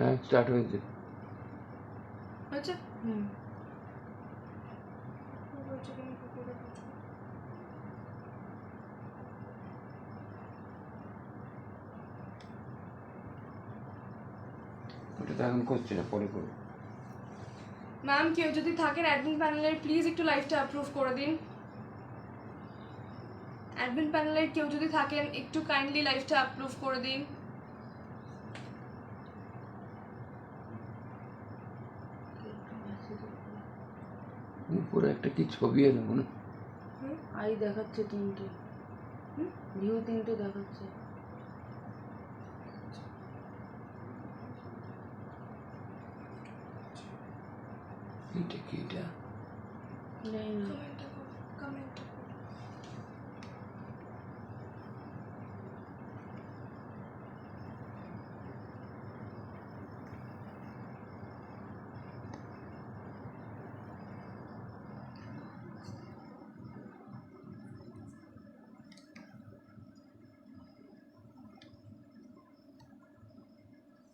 হ্যাঁ স্টার্ট হয়েছে। হয়েছে? ওটা তো এখন করছে না, পরে করবো। ম্যাম কেউ যদি থাকেন অ্যাডমিন প্যানেলের প্লিজ একটু লাইভটা অ্যাপ্রুভ করে দিন। অ্যাডমিন প্যানেলের কেউ যদি থাকেন একটু কাইন্ডলি লাইভটা অ্যাপ্রুভ করে দিন। উপরে একটা কি ছবি এলো মনে, আই দেখাচ্ছে 3টে, ভিউ 3টে দেখাচ্ছে। এটা কি এটা? নেই না,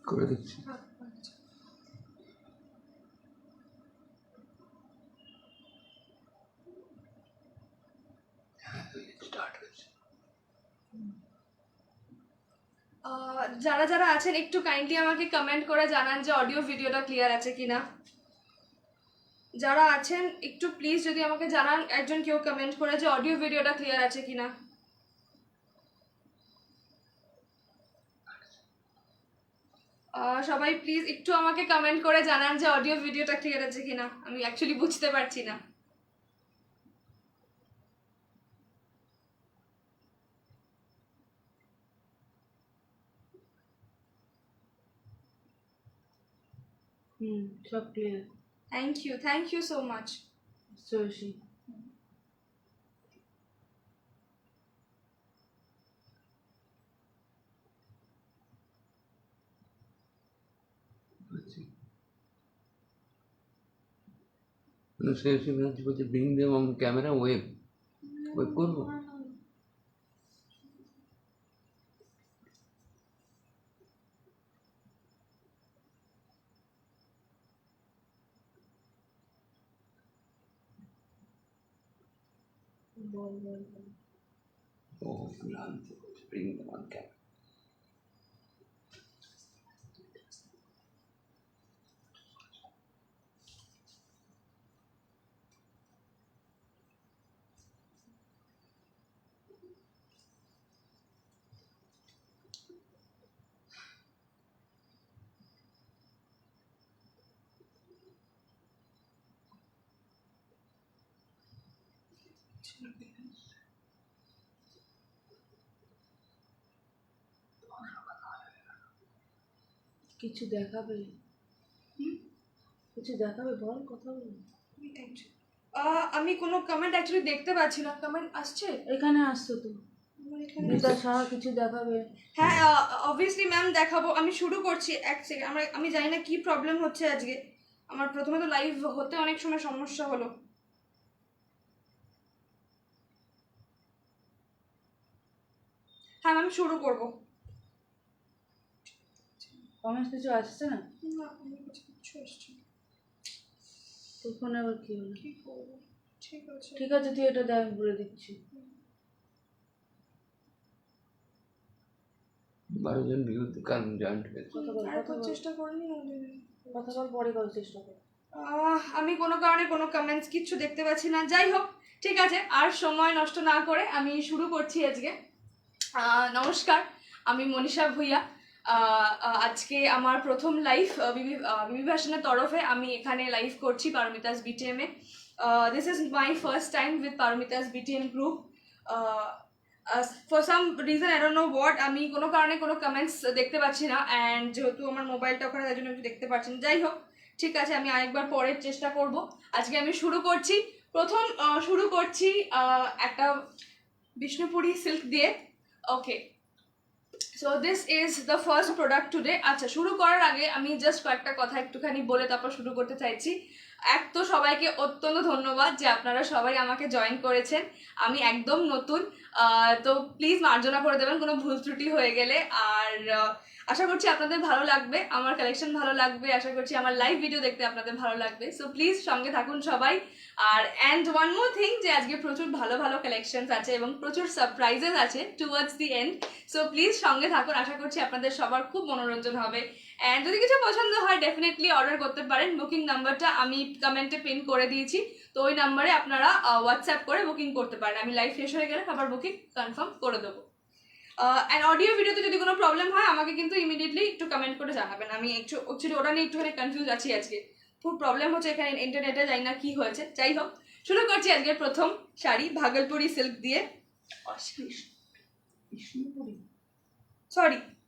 করে দিচ্ছি। স্টার্ট হয়েছে। যারা যারা আছেন একটু কাইন্ডলি আমাকে কমেন্ট করে জানান যে অডিও ভিডিওটা ক্লিয়ার আছে কিনা। যারা আছেন একটু প্লিজ যদি আমাকে জানান, একজন কেউ কমেন্ট করে যে অডিও ভিডিওটা ক্লিয়ার আছে কিনা। সবাই প্লিজ একটু আমাকে কমেন্ট করে জানান যে অডিও ভিডিওটা ক্লিয়ার আছে কিনা, আমি অ্যাকচুয়ালি বুঝতে পারছি না। সব clear. Thank you so much. সরষি সে বলছে ব্রিং দেম অন ক্যামেরা ওয়েব করবো। ও ব্রিং দেম অন ক্যামেরা। কিছু দেখাবে, কিছু দেখাবে, বল কথা বল। আমি কোনো কমেন্ট অ্যাকচুয়ালি দেখতে পাচ্ছি না। কমেন্ট আসছে এখানে আসছো তো, মিতা সাহা কিছু দেখাবে। হ্যাঁ অবভিয়াসলি ম্যাম দেখাবো। আমি শুরু করছি, এক সেকেন্ড। আমি জানি না কি প্রবলেম হচ্ছে আজকে। আমার প্রথমে তো লাইভ হতে অনেক সময় সমস্যা হলো। হ্যাঁ ম্যাম শুরু করবো। কমেন্টস কিছু আসছে না? না আমার কাছে কিচ্ছু আসছে না। তোর ফোনে আবার কি হলো? কি করবো? ঠিক আছে ঠিক আছে, তুই এটা দেখ, বলে দিচ্ছি। 12 জন ভিউ জয়েন্ট হয়েছে। চেষ্টা করিনি কথা বল, পরে করার চেষ্টা কর। আমি কোনো কারণে কোনো কমেন্টস কিচ্ছু দেখতে পাচ্ছি না। যাই হোক, ঠিক আছে, আর সময় নষ্ট না করে আমি শুরু করছি আজকে। নমস্কার, আমি মনীষা ভুইয়া। আজকে আমার প্রথম লাইভ বিবি ভাসানের তরফে আমি এখানে লাইভ করছি Paromita's BTM A. This is my first time with Paromita's BTM group. For some reason I don't know what, আমি কোনো কারণে কোনো কমেন্টস দেখতে পাচ্ছি না। অ্যান্ড যেহেতু আমার মোবাইলটা ওখানে, তাই জন্য একটু দেখতে পাচ্ছি না। যাই হোক, ঠিক আছে, আমি আরেকবার পরের চেষ্টা করব। আজকে আমি শুরু করছি, প্রথম শুরু করছি একটা বিষ্ণুপুরি সিল্ক দিয়ে। Okay, so this is the first product today. আচ্ছা, শুরু করার আগে আমি জাস্ট কয়েকটা কথা একটুখানি বলে তারপর শুরু করতে চাইছি। এক তো সবাইকে অত্যন্ত ধন্যবাদ যে আপনারা সবাই আমাকে জয়েন করেছেন। আমি একদম নতুন, তো প্লিজ মার্জনা করে দেবেন কোনো ভুল ত্রুটি হয়ে গেলে। আর আশা করছি আপনাদের ভালো লাগবে, আমার কালেকশন ভালো লাগবে, আশা করছি আমার লাইভ ভিডিও দেখতে আপনাদের ভালো লাগবে। সো প্লিজ সঙ্গে থাকুন সবাই। আর অ্যান্ড ওয়ান মোর থিং, যে আজকে প্রচুর ভালো ভালো কালেকশনস আছে এবং প্রচুর সারপ্রাইজেস আছে towards the end. So please সঙ্গে থাকুন, আশা করছি আপনাদের সবার খুব মনোরঞ্জন হবে। অ্যান্ড যদি কিছু পছন্দ হয় ডেফিনেটলি অর্ডার করতে পারেন। বুকিং নাম্বারটা আমি কমেন্টে পিন করে দিয়েছি, তো ওই নাম্বারে আপনারা হোয়াটসঅ্যাপ করে বুকিং করতে পারেন। আমি লাইভ শেষ হয়ে গেলে আবার বুকিং কনফার্ম করে দেবো। অ্যান্ড অডিও ভিডিওতে যদি কোনো প্রবলেম হয় আমাকে কিন্তু ইমিডিয়েটলি একটু কমেন্ট করে জানাবেন। আমি একটু অ্যাকচুয়ালি ওটা নিয়ে একটুখানি কনফিউজ আছি আজকে, খুব প্রবলেম হচ্ছে এখানে ইন্টারনেটে, জানি না কি হয়েছে। যাই হোক, শুরু করছি আজকের প্রথম শাড়ি ভাগলপুরি সিল্ক দিয়ে,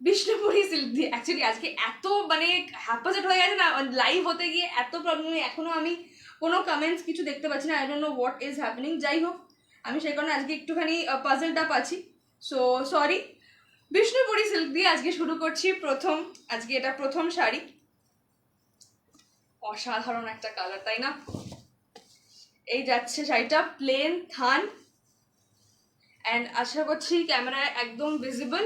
বিষ্ণুপুরি সিল্ক দিয়ে। অ্যাকচুয়ালি আজকে এত মানে হ্যাপাজেট হয়ে গেছে না লাইভ হতে গিয়ে, এত প্রবলেম, এখনো আমি কোনো কমেন্টস কিছু দেখতে পাচ্ছি না। I don't know what is happening. যাই হোক, আমি সেই কারণে আজকে একটুখানি পাজলড আপ আছি, সো সরি। বিষ্ণুপুরি সিল্ক দিয়ে আজকে শুরু করছি প্রথম, আজকে এটা প্রথম শাড়ি। অসাধারণ একটা কালার, তাই না? এই যাচ্ছে শাড়িটা, প্লেন থান, অ্যান্ড আশা করছি ক্যামেরায় একদম ভিজিবল।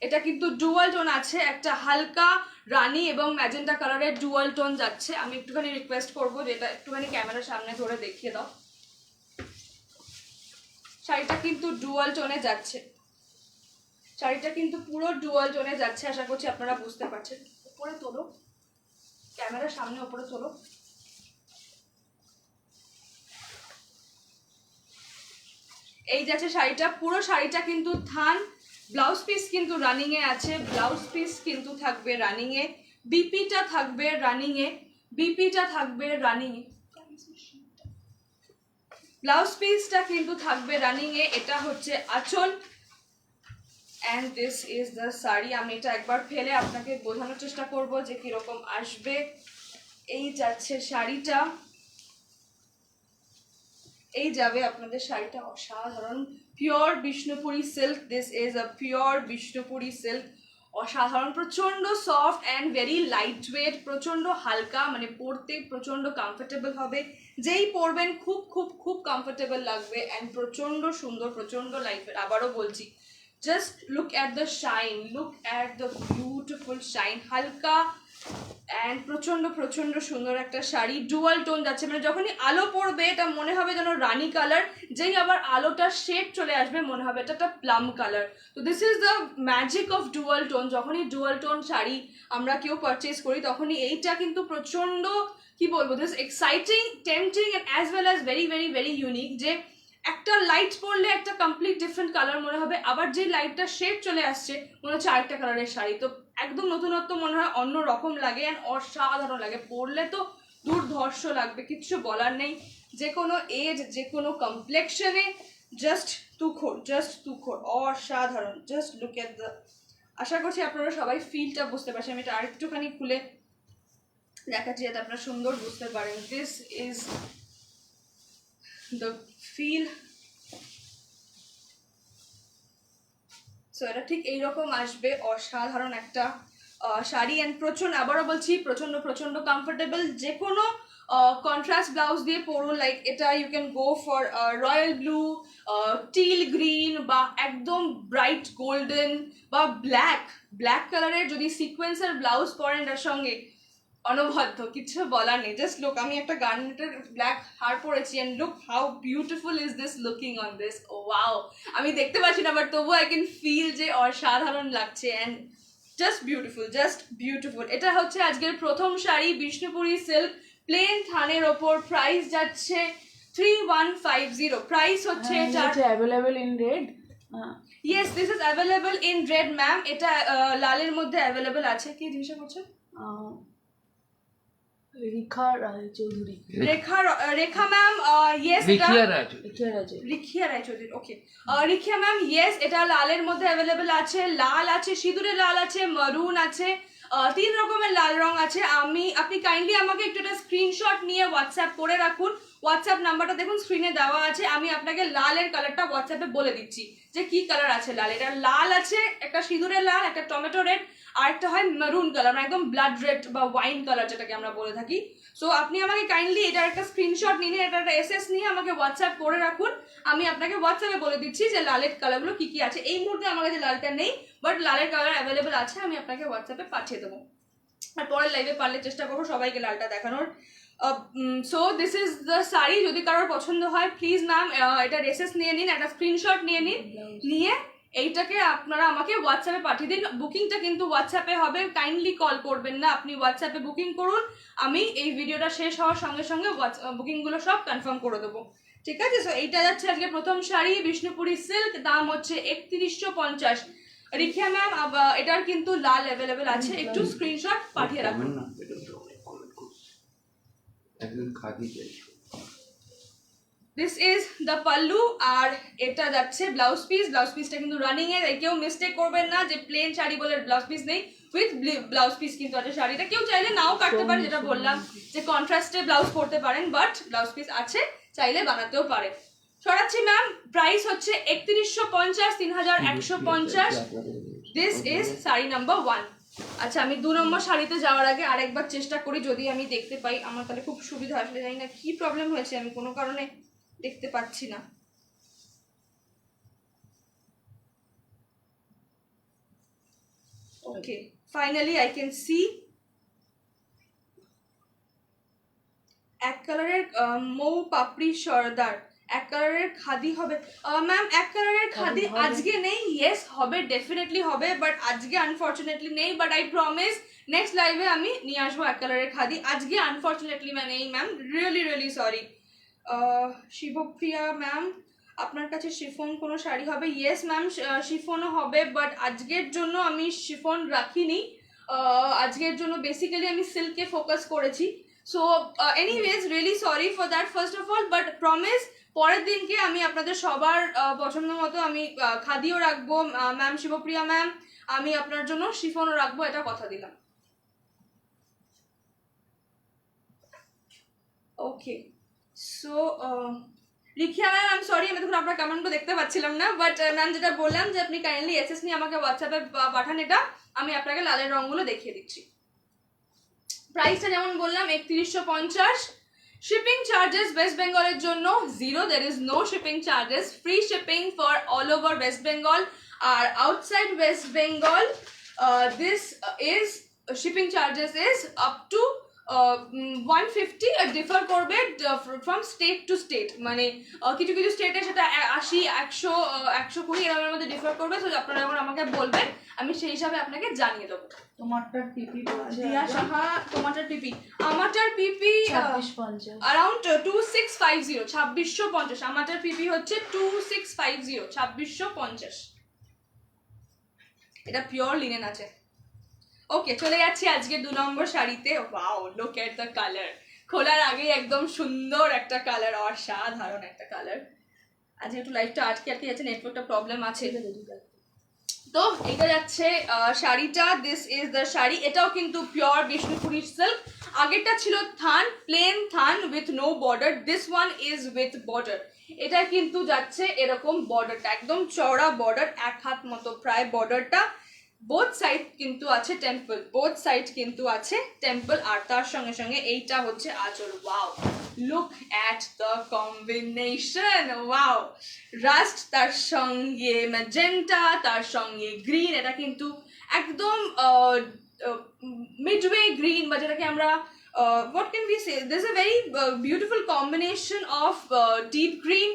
এটা কিন্তু ডুয়াল টোন আছে, একটা হালকা রানি এবং ম্যাজেন্টা কালারের ডুয়াল টোন যাচ্ছে। আমি একটুখানি রিকোয়েস্ট করবো যে এটা একটুখানি ক্যামেরার সামনে ধরে দেখিয়ে দাও। শাড়িটা কিন্তু ডুয়াল টোনে যাচ্ছে, শাড়িটা কিন্তু পুরো ডুয়াল টোনে যাচ্ছে, আশা করছি আপনারা বুঝতে পারছেন। উপরে তোলো, ক্যামেরার সামনে উপরে তোলো। এই যাচ্ছে শাড়িটা, পুরো শাড়িটা কিন্তু থান, ব্লাউজ পিস কিন্তু রানিং এ আছে, ব্লাউজ পিস কিন্তু থাকবে রানিং এ, বিপিটা থাকবে রানিং এ, বিপিটা থাকবে রানিং এ, ব্লাউজ পিসটা কিন্তু থাকবে রানিং এ। এটা হচ্ছে আঁচল, and this is the sari. আমি এটা একবার ফেলে আপনাকে বোঝানোর চেষ্টা করব যে কিরকম আসবে। এই যাচ্ছে শাড়িটা, এই যাবে আপনাদের শাড়িটা। অসাধারণ pure Bishnupuri silk, this is a pure Bishnupuri silk. অসাধারণ, প্রচন্ড soft and very light weight, প্রচন্ড হালকা, মানে পরতে প্রচন্ড কমফোর্টেবল হবে। যেই পরবেন খুব খুব খুব কমফোর্টেবল লাগবে, অ্যান্ড প্রচন্ড সুন্দর, প্রচন্ড লাইট ওয়েট। আবারও বলছি, just look at the shine, look at the beautiful shine. হালকা অ্যান্ড প্রচন্ড প্রচন্ড সুন্দর একটা শাড়ি, ডুয়াল টোন যাচ্ছে, মানে যখনই আলো পড়বে এটা মনে হবে যেন রানি কালার, যেই আবার আলোটার শেড চলে আসবে মনে হবে এটা একটা প্লাম কালার। তো this is the magic of dual tone. যখনই ডুয়াল টোন শাড়ি আমরা কেউ পারচেস করি তখনই এইটা কিন্তু প্রচন্ড, কি বলবো, this exciting, tempting and as well as very very very unique. যে একটা লাইট পরলে একটা কমপ্লিট ডিফারেন্ট কালার মনে হবে, আবার যে লাইটটা শেড চলে আসছে মনে হচ্ছে আরেকটা কালারের শাড়ি। তো একদম নতুনত্ব মনে হয়, অন্য রকম লাগে অ্যান্ড অসাধারণ লাগে। পরলে তো দুর্ধর্ষ লাগবে, কিচ্ছু বলার নেই। যে কোনো এজ, যে কোনো কমপ্লেকশনে জাস্ট তুখোর, অসাধারণ। জাস্ট লুক এট দ্য, আশা করছি আপনারা সবাই ফিলটা বুঝতে পারছেন। আমি এটা আরেকটুখানি খুলে দেখাচ্ছি যাতে আপনারা সুন্দর বুঝতে পারেন। This is the feel. So এটা ঠিক এইরকম আসবে, অসাধারণ একটা শাড়ি। অ্যান্ড প্রচন্ড, আবারও বলছি, প্রচন্ড প্রচন্ড কমফোর্টেবল। যে কোনো কন্ট্রাস্ট ব্লাউজ দিয়ে পরুন, লাইক এটা you can go for royal blue, teal green, বা একদম ব্রাইট গোল্ডেন, বা ব্ল্যাক কালারের যদি সিকোয়েন্সের ব্লাউজ পরেন এটার সঙ্গে, অনবদ্য, কিছু বলার নেই। জাস্ট লুক, আমি একটা গার্নেটের ব্ল্যাক হার পরেছি, and look how beautiful is this looking on this. Oh wow, আমি দেখতে পাচ্ছি না বাট তবুও আই ক্যান ফিল যে অসাধারণ লাগছে, অ্যান্ড জাস্ট বিউটিফুল। এটা হচ্ছে আজকের প্রথম শাড়ি, বিষ্ণুপুরি সিল্ক, প্লেন থানের ওপর। প্রাইস যাচ্ছে 3150, প্রাইস হচ্ছে available in red. Yes, this is available in red ma'am. এটা লালের মধ্যে অ্যাভেলেবল আছে। কি জিজ্ঞাসা করছেন? রেখা রায়চৌধুরী। রেখা ম্যাম, ইয়েস, রিখিয়া রায়চৌধুরী, ওকে। রিখিয়া ম্যাম, ইয়েস, এটা লালের মধ্যে অ্যাভেলেবল আছে। লাল আছে, সিঁদুরে লাল আছে, মারুন আছে, 3 রকমের লাল রং আছে। আপনি কাইন্ডলি আমাকে একটু একটা স্ক্রিনশট নিয়ে হোয়াটসঅ্যাপ করে রাখুন। হোয়াটসঅ্যাপ নাম্বারটা দেখুন স্ক্রিনে দেওয়া আছে। আমি আপনাকে লালের কালারটা হোয়াটসঅ্যাপে বলে দিচ্ছি যে কি কালার আছে লাল। এটা লাল আছে, একটা সিঁদুরের লাল, একটা টমেটো রেড, আরেকটা হয় মেরুন কালার, মানে একদম ব্লাড রেড বা ওয়াইন কালার যেটাকে আমরা বলে থাকি। সো আপনি আমাকে কাইন্ডলি এটার একটা স্ক্রিনশট নিয়ে এটা একটা এসএস নিয়ে আমাকে হোয়াটসঅ্যাপ করে রাখুন। আমি আপনাকে হোয়াটসঅ্যাপে বলে দিচ্ছি যে লালের কালারগুলো কি কি আছে। এই মুহূর্তে আমার কাছে লালটা নেই, বাট লালের কালার অ্যাভেলেবেল আছে, আমি আপনাকে হোয়াটসঅ্যাপে পাঠিয়ে দেবো। আর পরের লাইভে পারলে চেষ্টা করবো সবাইকে লালটা দেখানোর। So this is the sari. যদি কারোর পছন্দ হয় প্লিজ ম্যাম এটা এসএস নিয়ে নিন, একটা স্ক্রিনশট নিয়ে নিন, নিয়ে এইটাকে আপনারা আমাকে হোয়াটসঅ্যাপে পাঠিয়ে দিন। বুকিংটা কিন্তু হোয়াটসঅ্যাপে হবে, কাইন্ডলি কল করবেন না, আপনি হোয়াটসঅ্যাপে বুকিং করুন। আমি এই ভিডিওটা শেষ হওয়ার সঙ্গে সঙ্গে বুকিংগুলো সব কনফার্ম করে দেবো, ঠিক আছে? সো এইটা যাচ্ছে আজকে প্রথম শাড়ি, বিষ্ণুপুরি সিল্ক, দাম হচ্ছে 3150। রিখিয়া ম্যাম এটার কিন্তু লাল অ্যাভেলেবেল আছে, একটু স্ক্রিনশট পাঠিয়ে রাখুন। একদম খাদি চাই। দিস ইজ দ্য পাল্লু, আর এটা যাচ্ছে ব্লাউজ পিস। ব্লাউজ পিসটা কিন্তু রানিং এর, কেউ মিস্টেক করবেন না যে প্লেন শাড়ি বলে ব্লাউজ পিস নেই, উইথ ব্লাউজ পিস কিন্তু আছে শাড়িটা। কেউ চাইলে নাও কাটতে পারে, যেটা বললাম যে কন্ট্রাস্টে ব্লাউজ পরতে পারেন, বাট ব্লাউজ পিস আছে, চাইলে বানাতেও পারে। সরাচ্ছি ম্যাম, প্রাইস হচ্ছে 3150, 3150। This is sari number 1। আচ্ছা, আমি 2 নম্বর শাড়িতে যাওয়ার আগে আরেকবার চেষ্টা করি, যদি আমি দেখতে পাই আমার তাহলে খুব সুবিধা। আসলে জানি না কি প্রবলেম হয়েছে, আমি কোনো কারণে দেখতে পাচ্ছি না। ওকে, ফাইনালি আই ক্যান সি। এক কালারের মৌ পাপড়ি সর্দার, এক কালারের খাদি হবে ম্যাম? এক কালারের খাদি আজকে নেই, ইয়েস হবে, ডেফিনেটলি হবে, বাট আজকে আনফর্চুনেটলি নেই, বাট আই প্রমিস নেক্সট লাইভে আমি নিয়ে আসবো এক কালারের খাদি। আজকে আনফর্চুনেটলি নেই ma'am, really really sorry. Shivapriya ma'am, আপনার কাছে শিফন কোনো শাড়ি হবে? ইয়েস ম্যাম, শিফনও হবে, বাট আজকের জন্য আমি শিফন রাখিনি। আজকের জন্য বেসিক্যালি আমি সিল্কে ফোকাস করেছি। So anyways really sorry for that first of all, but promise পরের দিনকে আমি আপনাদের সবার পছন্দ মতো আমি খাদিও রাখবো ম্যাম। শিবপ্রিয়া ম্যাম, আমি আপনার জন্য শিফনও রাখবো, এটা কথা দিলাম। Okay, so Rikhiya ma'am, I am sorry, আমি তখন আপনার কমেন্টগুলো দেখতে পাচ্ছিলাম না, বাট ম্যাম যেটা বললাম যে আপনি কাইন্ডলি এসএস নিয়ে আমাকে হোয়াটসঅ্যাপে পাঠান, এটা আমি আপনাকে লালের রঙগুলো দেখিয়ে দিচ্ছি। প্রাইসটা যেমন বললাম 3150। শিপিং চার্জেস ওয়েস্ট বেঙ্গলের জন্য 0, there is no shipping charges, free shipping for all over West Bengal. আর outside West Bengal this is shipping charges is up to 150, differ করবে ফ্রম স্টেট টু স্টেট, মানে কিছু কিছু স্টেটে সেটা 80, 100, 120 এরকমের মধ্যে ডিফার করবে। তো আপনারা যখন আমাকে বলবেন আমি সেই হিসাবে আপনাকে জানিয়ে দেবো। টমাটার পিপি দিয়া সাহা, টমাটার পিপি, আমাটার পিপি 2650, অ্যারাউন্ড 2650, 2650। আমাটার পিপি হচ্ছে 2650, 2650। এটা পিওর লিনেন আছে। ওকে, চলে যাচ্ছি আজকে 2 নম্বর শাড়িতে। Wow, look at the colour. খোলার আগে একদম সুন্দর একটা কালার, অসাধারণ একটা কালার। আজকে একটু লাইফটা আটকে যাচ্ছে, নেটওয়ার্কটা প্রবলেম আছে। তো এটা যাচ্ছে শাড়িটা, দিস ইজ দ্য শাড়ি। এটাও কিন্তু পিওর বিষ্ণুপুরি সিল্ক। আগেরটা ছিল থান, প্লেন থান with no border, this one is with border. এটা কিন্তু যাচ্ছে এরকম বর্ডারটা, একদম চওড়া বর্ডার, 1 হাত মতো প্রায় বর্ডারটা। বোথ সাইড কিন্তু আছে টেম্পল, বোথ সাইড কিন্তু আছে টেম্পল, আর তার সঙ্গে সঙ্গে এইটা হচ্ছে আঁচল। Wow, look at the combination, wow. Rust, তার সঙ্গে ম্যাজেন্টা, তার সঙ্গে গ্রিন। এটা কিন্তু একদম মিডওয়ে গ্রিন, বা যেটাকে আমরা what can we say, there's a very beautiful combination of deep green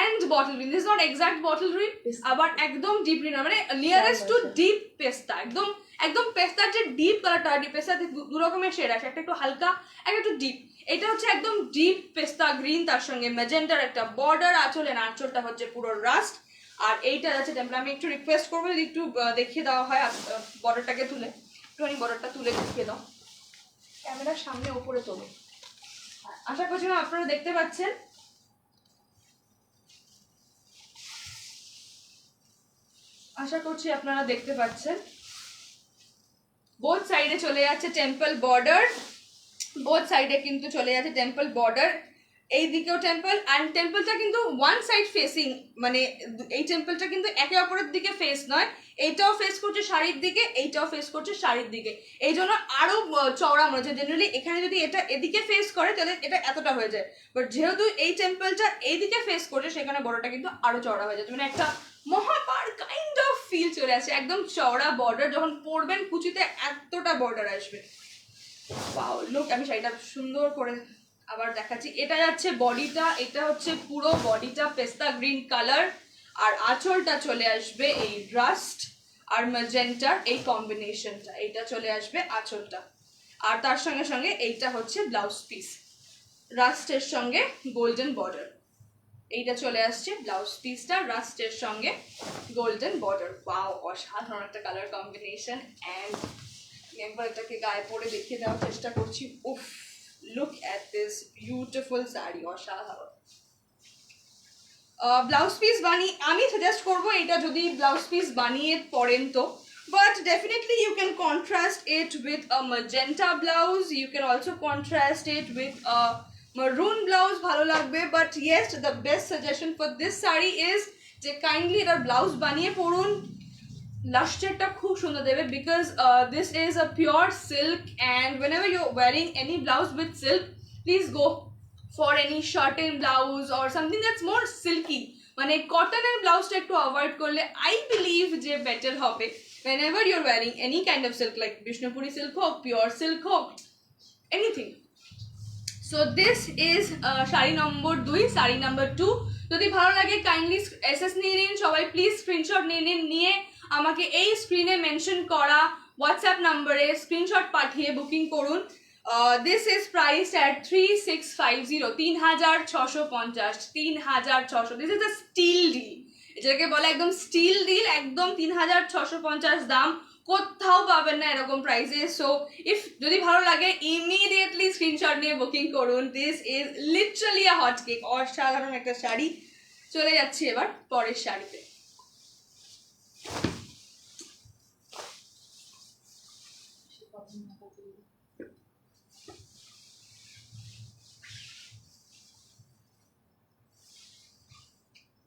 and bottle green. This is not exact bottle green, but একদম deep green, মানে nearest to deep পেস্তা, একদম একদম পেস্তার যে ডিপ কালারটা, ডিপ পেস্তা দু রকমের শেড আছে, একটা একটু হালকা, একটা একটু ডিপ। এটা হচ্ছে একদম ডিপ পেস্তা গ্রিন, তার সঙ্গে ম্যাজেন্টার একটা বর্ডার, আঁচলের আঁচলটা হচ্ছে পুরো রাস্ট, আর এইটা আছে টেম্পল। আমি একটু রিকোয়েস্ট করবো যদি একটু দেখিয়ে দেওয়া হয় বর্ডারটাকে তুলে, একটুখানি বর্ডারটা তুলে দেখিয়ে দাও, ক্যামেরার সামনে উপরে তোলো। আশা করছি আপনারা দেখতে পাচ্ছেন। আশা করছি আপনারা দেখতে পাচ্ছেন। বোথ সাইডে চলে যাচ্ছে টেম্পল বর্ডার, বোথ সাইডে কিন্তু চলে যাচ্ছে টেম্পল বর্ডার। এই দিকেও টেম্পল, অ্যান্ড টেম্পলটা কিন্তু ওয়ান সাইড ফেসিং, মানে এই টেম্পলটা কিন্তু একে অপরের দিকে ফেস নয়, এইটাও ফেস করছে শাড়ির দিকে, এইটাও ফেস করছে শাড়ির দিকে, এই জন্য আরো চওড়া মনে হচ্ছে। জেনারেলি এখানে যদি এটা এদিকে ফেস করে তাহলে এটা এতটা হয়ে যায়, বাট যেহেতু এই টেম্পলটা এইদিকে ফেস করছে সেখানে বড়টা কিন্তু আরো চওড়া হয়ে যাচ্ছে, মানে একটা মহাপার কাইন্ড অফ ফিল চলে আসে, একদম চওড়া বর্ডার, যখন পরবেন কুচিতে এতটা বর্ডার আসবে। ওয়াও লুক, আমি শাড়িটা সুন্দর করে আবার দেখাচ্ছি। এটা যাচ্ছে বডিটা, এটা হচ্ছে পুরো বডিটা পেস্তা গ্রিন কালার, আর আঁচলটা চলে আসবে এই রাস্ট আর ম্যাজেন্টার এই কম্বিনেশনটা, এইটা চলে আসবে আঁচলটা, আর তার সঙ্গে সঙ্গে এইটা হচ্ছে ব্লাউজ পিস, রাস্টের সঙ্গে গোল্ডেন বর্ডার, এইটা চলে আসছে ব্লাউজ পিসটা রাস্টের সঙ্গে গোল্ডেন বর্ডার। ওয়াও অসাধারণ একটা কালার কম্বিনেশন, অ্যান্ড একবার এটাকে গায়ে পরে দেখিয়ে দেওয়ার চেষ্টা করছি। উফ, look at this beautiful sari, অসাধারণ। ব্লাউজ পিস বানিয়ে আমি সাজেস্ট করবো এটা যদি ব্লাউজ পিস বানিয়ে পরেন তো, but definitely you can contrast it with a magenta blouse, you can also contrast it with a maroon blouse, ভালো লাগবে। But yes, the best suggestion for this saree is যে kindly এটার blouse বানিয়ে পরুন, লাস্টেরটা খুব সুন্দর দেবে, because this is a pure silk, and whenever you're wearing any blouse with silk, please go for any shorten blouse or something that's more silky, মানে কটনের ব্লাউজটা একটু অ্যাভয়েড করলে আই বিলিভ যে বেটার হবে whenever you're wearing any kind of silk, like Bishnupuri silk হোক, pure silk হোক, anything. So this is sari number 2। Sari number 2 যদি ভালো লাগে কাইন্ডলি এসএস নিয়ে নিন, সবাই প্লিজ স্ক্রিনশট নিয়ে নিন, নিয়ে আমাকে এই স্ক্রিনে মেনশন করা হোয়াটসঅ্যাপ নাম্বারে স্ক্রিনশট পাঠিয়ে বুকিং করুন। This is priced at 3650, 3650, 3600। This is a steal deal, যেটাকে বলে একদম স্টিল ডিল, একদম 3650 দাম, কোথাও পাবেন না এরকম প্রাইসে। সো ইফ যদি ভালো লাগে ইমিডিয়েটলি স্ক্রিনশট নিয়ে বুকিং করুন। This is literally a hot cake, অসাধারণ একটা শাড়ি। চলে যাচ্ছি এবার পরের শাড়িতে।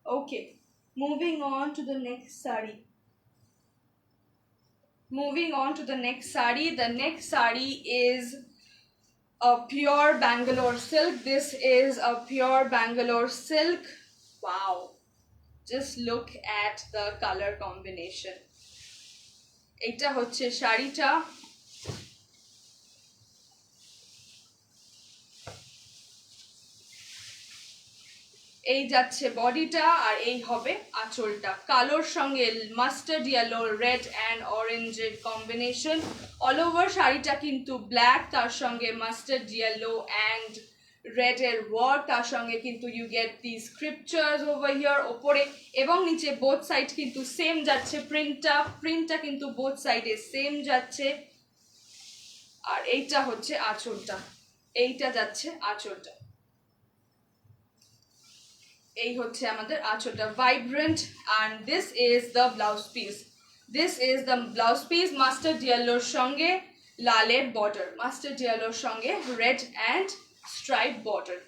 Okay, moving on to the next saree. Moving on to the next saree. The next saree is a pure Bangalore silk. This is a pure Bangalore silk. Wow. Just look at the color combination. Eta hocche শাড়িটা, এই যাচ্ছে বডিটা, আর এই হবে আঁচলটা। কালোর সঙ্গে mustard yellow, red and অরেঞ্জের কম্বিনেশন। অল ওভার শাড়িটা কিন্তু ব্ল্যাক, তার সঙ্গে মাস্টার্ড ইয়েলো অ্যান্ড রেড এর ওয়ার্ক, তার সঙ্গে কিন্তু you get the scriptures over here ওপরে এবং নিচে বোথ সাইড কিন্তু সেম যাচ্ছে প্রিন্টটা কিন্তু বোথ সাইডে সেম যাচ্ছে। আর এইটা হচ্ছে আঁচলটা, এইটা যাচ্ছে আঁচলটা, এই হচ্ছে আমাদের আঁচলটা vibrant. And this is the blouse piece, this is the blouse piece. Mustard ইয়েলোর সঙ্গে লালের বর্ডার, মাস্টার্ড ইয়েলোর সঙ্গে রেড অ্যান্ড স্ট্রাইপ বর্ডার,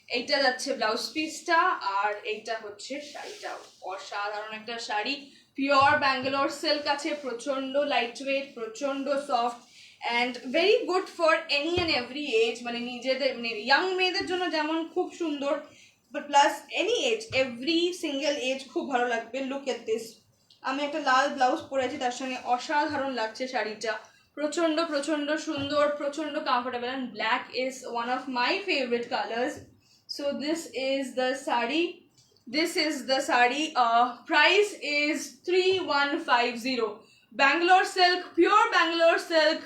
এইটা যাচ্ছে ব্লাউজ পিসটা। আর এইটা হচ্ছে শাড়িটা, অসাধারণ একটা শাড়ি, পিওর ব্যাঙ্গালোর সিল্ক আছে, প্রচন্ড লাইট ওয়েট, প্রচন্ড soft and very good for any and every age, মানে নিজেদের মানে ইয়াং মেয়েদের জন্য যেমন খুব সুন্দর, but plus any age, every single age খুব ভালো লাগবে। লুক এট দিস, আমি একটা লাল ব্লাউজ পরেছি, তার সঙ্গে অসাধারণ লাগছে শাড়িটা, প্রচন্ড প্রচন্ড সুন্দর, প্রচন্ড comfortable, and black is one of my favourite colours. So this is the sari, this is the sari. Price is 3150। Bangalore silk, pure Bangalore silk,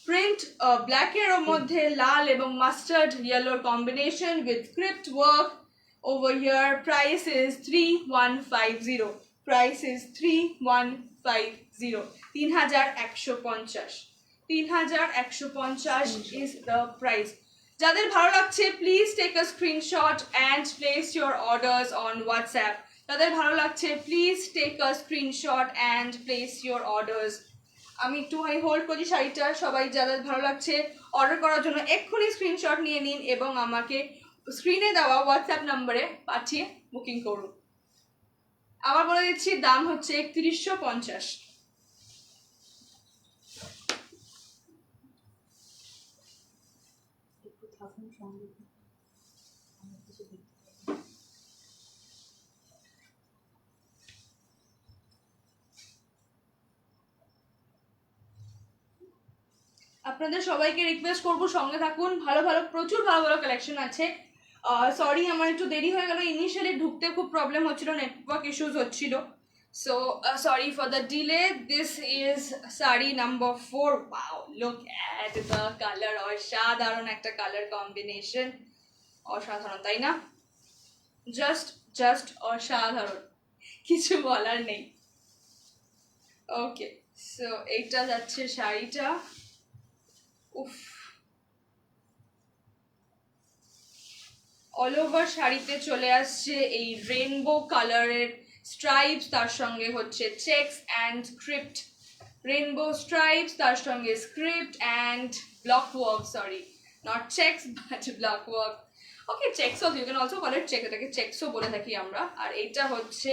print ব্ল্যাকের মধ্যে লাল এবং মাস্টার্ড ইয়েলোর combination with script work over here. Price is 3150. Price is 3150. 3150, 3150 is the price. যাদের ভালো লাগছে please take a screenshot and place your orders on WhatsApp. যাদের ভালো লাগছে please take a screenshot and place your orders. আমি একটুখানি hold করছি শাড়িটা, সবাই যাদের ভালো লাগছে অর্ডার করার জন্য এক্ষুনি স্ক্রিনশট নিয়ে নিন এবং আমাকে স্ক্রিনে দেওয়া হোয়াটসঅ্যাপ নাম্বারে পাঠিয়ে বুকিং করুন। আবার বলে দিচ্ছি, দাম হচ্ছে 3150। একটু থাকুন সঙ্গে। আমার কিছু দেখতে হবে। আপনাদের সবাইকে রিকোয়েস্ট করব সঙ্গে থাকুন, প্রচুর ভালো ভালো কালেকশন আছে। সরি আমার একটু দেরি হয়ে গেল, ইনিশিয়ালি ঢুকতে খুব প্রবলেম হচ্ছিল, নেটওয়ার্ক ইস্যুস হচ্ছিল, so sorry for the delay. This is sari number 4। Wow, look at the colour, অসাধারণ একটা কালার কম্বিনেশন, অসাধারণ তাই না? জাস্ট অসাধারণ, কিছু বলার নেই। ওকে, সো এইটা যাচ্ছে শাড়িটা। উফ, অল ওভার শাড়িতে চলে আসছে এই রেনবো কালারের স্ট্রাইপস, তার সঙ্গে হচ্ছে checks and script, rainbow stripes তার সঙ্গে script and block work, sorry not checks but block work. Okay, checks off, you can also call it check, এটাকে চেকসও বলে থাকি আমরা। আর এইটা হচ্ছে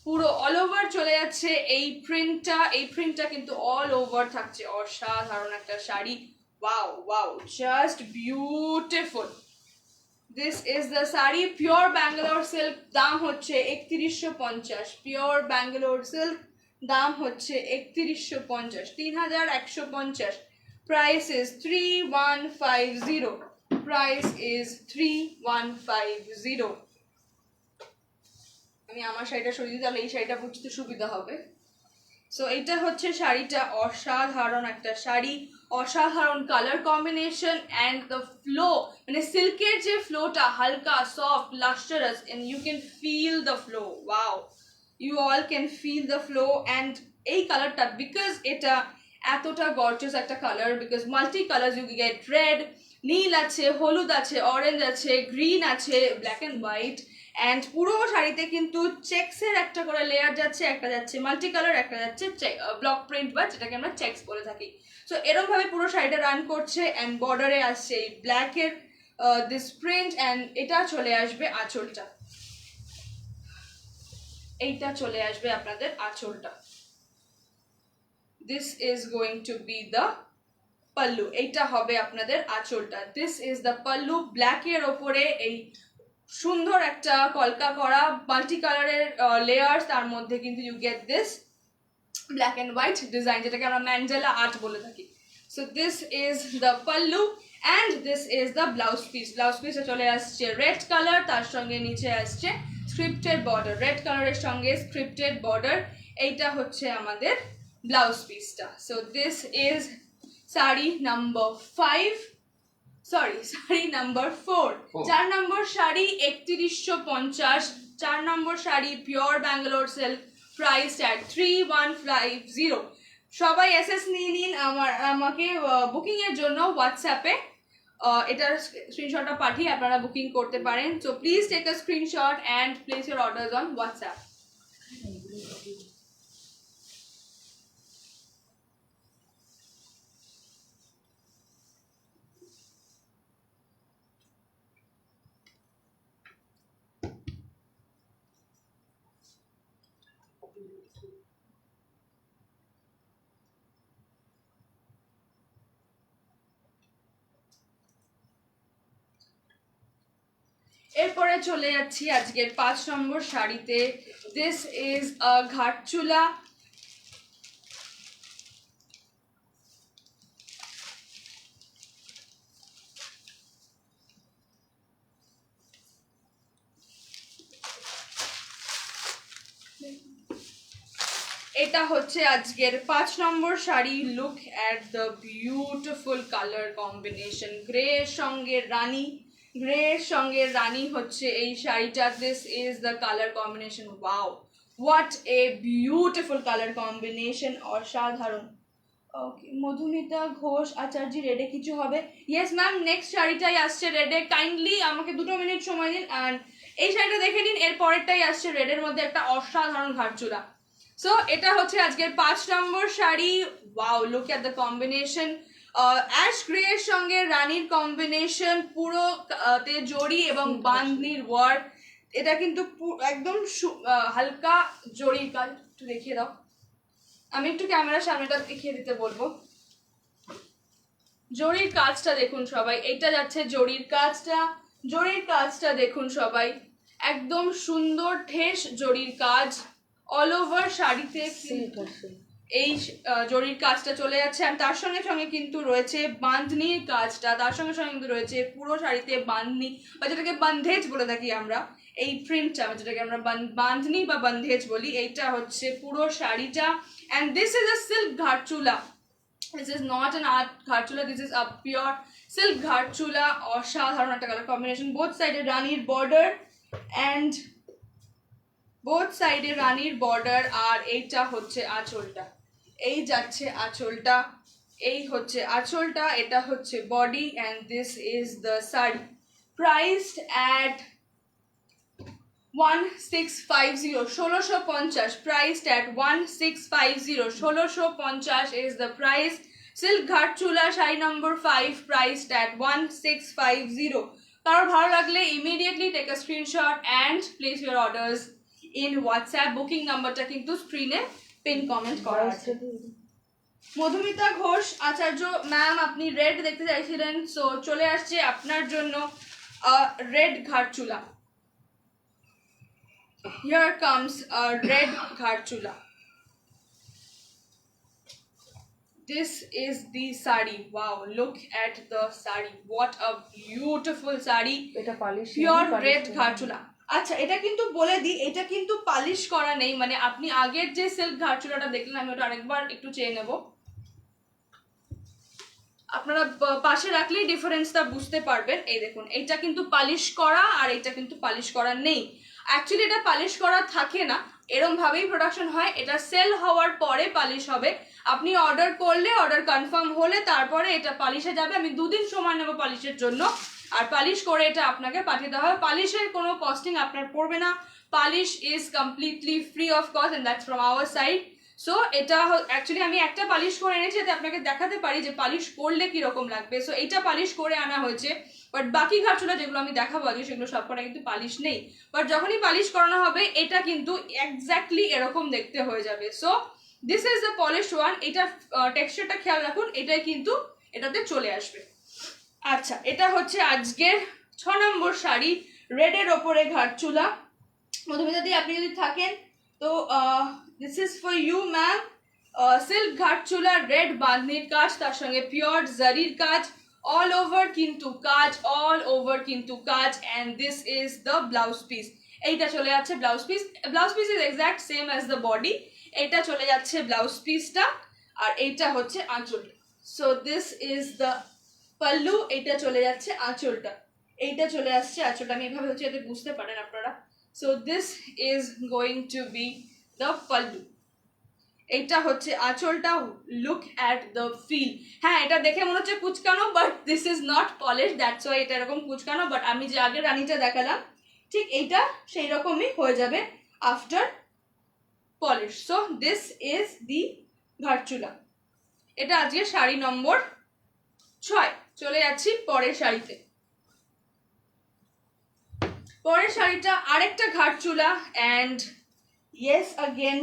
পুরো অল ওভার চলে যাচ্ছে এই প্রিন্টটা কিন্তু অল ওভার থাকছে, অসাধারণ একটা sari. Wow wow, just beautiful. This is the sari, pure Bangalore silk, দাম হচ্ছে 3150। পিওর ব্যাঙ্গালোর সিল্ক, দাম হচ্ছে 3150, 3150। Price is 3150, price is 3150। আমি আমার শাড়িটা সরিয়ে দিই, তাহলে এই শাড়িটা বুঝতে সুবিধা হবে। সো এইটা হচ্ছে শাড়িটা, অসাধারণ একটা শাড়ি, অসাধারণ colour combination and the flow, মানে সিল্কের যে ফ্লোটা হালকা soft lustrous, and you can feel the flow. Wow, you all can feel the flow. And এই কালারটা, বিকজ এটা এতটা গর্জিয়াস একটা colour, because multi colour, you get red, নীল আছে, হলুদ আছে, অরেঞ্জ আছে, গ্রিন আছে, ব্ল্যাক অ্যান্ড হোয়াইট। অ্যান্ড পুরো শাড়িতে কিন্তু চেক্সের একটা করে লেয়ার যাচ্ছে, একটা যাচ্ছে মাল্টি কালার, একটা যাচ্ছে ব্লক প্রিন্ট, বা যেটাকে আমরা চেক্স বলে থাকি। সো এরকম ভাবে পুরো শাড়িটা রান করছে। অ্যান্ড বর্ডারে আসছে এই ব্ল্যাকের দিস প্রিন্ট, অ্যান্ড এটা চলে আসবে আঁচলটা, এইটা চলে আসবে আপনাদের আঁচলটা। This is going to be the pallu, এইটা হবে আপনাদের আঁচলটা। দিস ইজ দ্য পাল্লু, ব্ল্যাকের ওপরে এই সুন্দর একটা কলকা করা মাল্টি কালারের লেয়ার্স, তার মধ্যে কিন্তু you get this black and white design, যেটাকে আমরা ম্যান্ডেলা আর্ট বলে থাকি। So this is the pallu and this is the blouse piece. Blouse পিসে চলে আসছে রেড কালার, তার সঙ্গে নিচে আসছে স্ক্রিপ্টেড বর্ডার, রেড কালারের সঙ্গে স্ক্রিপ্টেড বর্ডার। এইটা হচ্ছে আমাদের ব্লাউজ পিসটা। So this is sari number 5, sorry sari number 4। 4 number sari 3150, 4 number sari pure Bangalore silk, price at 3150। সবাই এসএস নিয়ে নিন আমাকে বুকিং এর জন্য হোয়াটসঅ্যাপে এটার স্ক্রিনশটটা পাঠিয়ে আপনারা বুকিং করতে পারেন। So please take a screenshot and place your orders on WhatsApp. এরপরে চলে যাচ্ছি আজকের 5 নম্বর শাড়িতে। দিস ইজ আ ঘাটচুলা, এটা হচ্ছে আজকের 5 নম্বর sari. Look at the beautiful colour combination, grey সঙ্গে রানী, গ্রে সঙ্গে রানী হচ্ছে এই শাড়িটা। This is the colour combination. Wow, what a beautiful colour combination, অসাধারণ। ওকে, মধুমিতা ঘোষ আচার্য, রেডে কিছু হবে? ইয়েস ম্যাম, নেক্সট শাড়িটাই আসছে রেডে, কাইন্ডলি আমাকে 2 মিনিট সময় দিন। অ্যান্ড এই শাড়িটা দেখে নিন, এর পরেরটাই আসছে রেডের মধ্যে একটা অসাধারণ ঘাটচুলা। সো এটা হচ্ছে আজকের 5 নম্বর sari. Wow, look at the combination, ash grey এর সঙ্গে রানীর কম্বিনেশন, পুরো তে জড়ি এবং বাঁধনির ওয়ার্ক। এটা কিন্তু একদম হালকা জড়ির কাজ। একটু দেখিয়ে দাও, আমি একটু ক্যামেরার সামনেটা দেখিয়ে দিতে বলবো। জড়ির কাজটা দেখুন সবাই, এটা যাচ্ছে জড়ির কাজটা, জড়ির কাজটা দেখুন সবাই, একদম সুন্দর ঠেস জড়ির কাজ অল ওভার শাড়িতে। এই জড়ির কাজটা চলে যাচ্ছে, আর তার সঙ্গে সঙ্গে কিন্তু রয়েছে বাঁধনির কাজটা, তার সঙ্গে সঙ্গে কিন্তু রয়েছে পুরো শাড়িতে বাঁধনি বা যেটাকে বন্ধেজ বলে থাকি আমরা, এই প্রিন্টটা যেটাকে আমরা বাঁধনি বা বন্ধেজ বলি, এইটা হচ্ছে পুরো শাড়িটা। And this is a silk gharchola, this is not an art gharchola, this is a pure silk gharchola. অসাধারণ একটা কালার কম্বিনেশন, বোথ সাইডে রানীর বর্ডার, অ্যান্ড বোথ সাইডে রানীর বর্ডার। আর এইটা হচ্ছে আঁচলটা, এই যাচ্ছে আঁচলটা, এই হচ্ছে আঁচলটা, এটা হচ্ছে body, and this is the sari. Priced at 1650, 1650, priced at 1650, 1650 is the price. Silk Ghatchula sari number 5, priced at 1650. কারোর ভালো লাগলে immediately take a screenshot and place your orders in WhatsApp. Booking নাম্বারটা কিন্তু স্ক্রিনে পিন কমেন্ট করা আছে। মধুমিতা ঘোষ আচার্য ম্যাম, আপনি red দেখতে চাইছিলেন, সো চলে আসছে আপনার জন্য red gharchola. Here comes a red gharchola. This is the sari. Wow, look at the sari. What a beautiful sari. এটা পালিশ, পিওর রেড ঘাটচুলা। আচ্ছা, এটা কিন্তু বলে দিই, এটা কিন্তু পালিশ করা নেই, মানে আপনি আগের যে সিল্ক ঘাটচুলাটা দেখলেন, আমি ওটা আরেকবার একটু চেয়ে নেব, আপনারা পাশে রাখলেই ডিফারেন্সটা বুঝতে পারবেন। এই দেখুন, এইটা কিন্তু পালিশ করা আর এটা কিন্তু পালিশ করা নেই। অ্যাকচুয়ালি এটা পালিশ করা থাকে না, এরম ভাবেই প্রোডাকশন হয়, এটা সেল হওয়ার পরে পালিশ হবে। আপনি অর্ডার করলে, অর্ডার কনফার্ম হলে তারপরে এটা পালিশে যাবে। আমি 2 দিন সময় নেব পালিশের জন্য, আর পালিশ করে এটা আপনাকে পাঠিয়ে দেওয়া হবে। পালিশের কোনো কস্টিং আপনার পড়বে না, polish is completely free of cost, and that's from our side. So এটা অ্যাকচুয়ালি আমি একটা পালিশ করে এনেছি, যাতে আপনাকে দেখাতে পারি যে পালিশ করলে কিরকম লাগবে। সো এইটা পালিশ করে আনা হয়েছে, বাট বাকি ঘাটচুলা যেগুলো আমি দেখাবো আজকে সেগুলো সবকটা কিন্তু পালিশ নেই। বাট যখনই পালিশ করানো হবে এটা কিন্তু এক্স্যাক্টলি এরকম দেখতে হয়ে যাবে। So this is the polish one. এটা টেক্সচারটা খেয়াল রাখুন, এটাই কিন্তু এটাতে চলে আসবে। আচ্ছা, এটা হচ্ছে আজকের 6 নম্বর শাড়ি, রেডের ওপরে ঘাটচুলা। মধুমিতা দি, আপনি যদি থাকেন তো this is for you ma'am. Silk gharchola, red বাঁধনির কাজ, তার সঙ্গে পিওর জারির কাজ, অল ওভার কিন্তু কাজ, অল ওভার কিন্তু কাজ। And this is the blouse piece. এইটা চলে যাচ্ছে blouse piece. Blouse piece is exact same as the body. এইটা চলে যাচ্ছে ব্লাউজ পিসটা, আর এইটা হচ্ছে আঁচলটা। So this is the pallu, এইটা চলে যাচ্ছে আঁচলটা, এইটা চলে আসছে আঁচলটা। আমি এভাবে হচ্ছে যাতে বুঝতে পারেন আপনারা। So this is going to be the pallu, এইটা হচ্ছে আঁচলটা। Look at the feel. হ্যাঁ, এটা দেখে মনে হচ্ছে কুচকানো, but this is not polish, that's why এটা এরকম কুচকানো। বাট আমি যে আগে রানীটা দেখালাম ঠিক এইটা সেই রকমই হয়ে যাবে after polish. So this is the gharchola. এটা আজকে শাড়ি নম্বর 6। চলে যাচ্ছি পরের শাড়িতে। পরের শাড়িটা আরেকটা gharchola, and yes again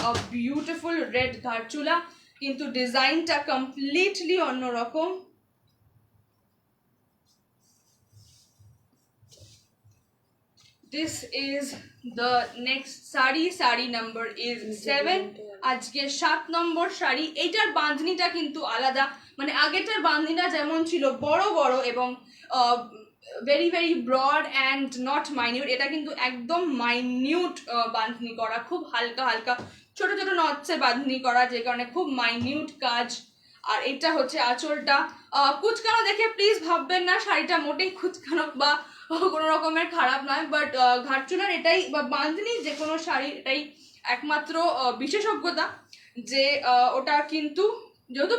a beautiful red gharchola, কিন্তু ডিজাইনটা কমপ্লিটলি অন্যরকম। This is the next sari, sari number is 7। আজকে 7 নম্বর শাড়ি। এইটার বাঁধনিটা কিন্তু আলাদা, মানে আগেরটার বাঁধনিটা যেমন ছিল বড় বড় এবং very very broad and not minute, এটা কিন্তু একদম মাইনিউট বাঁধনি করা, খুব হালকা হালকা ছোট ছোট নটসে বাঁধনি করা, যে কারণে খুব মাইনিউট কাজ। আর এটা হচ্ছে আঁচলটা। কুচকানো দেখে প্লিজ ভাববেন না, শাড়িটা মোটেই কুচকানো বা কোনো রকমের খারাপ নয়, বাট ঘাটচুলার এটাই বা বাঁধনি যে কোনো শাড়ির এটাই একমাত্র বিশেষজ্ঞতা, যে ওটা কিন্তু যেহেতু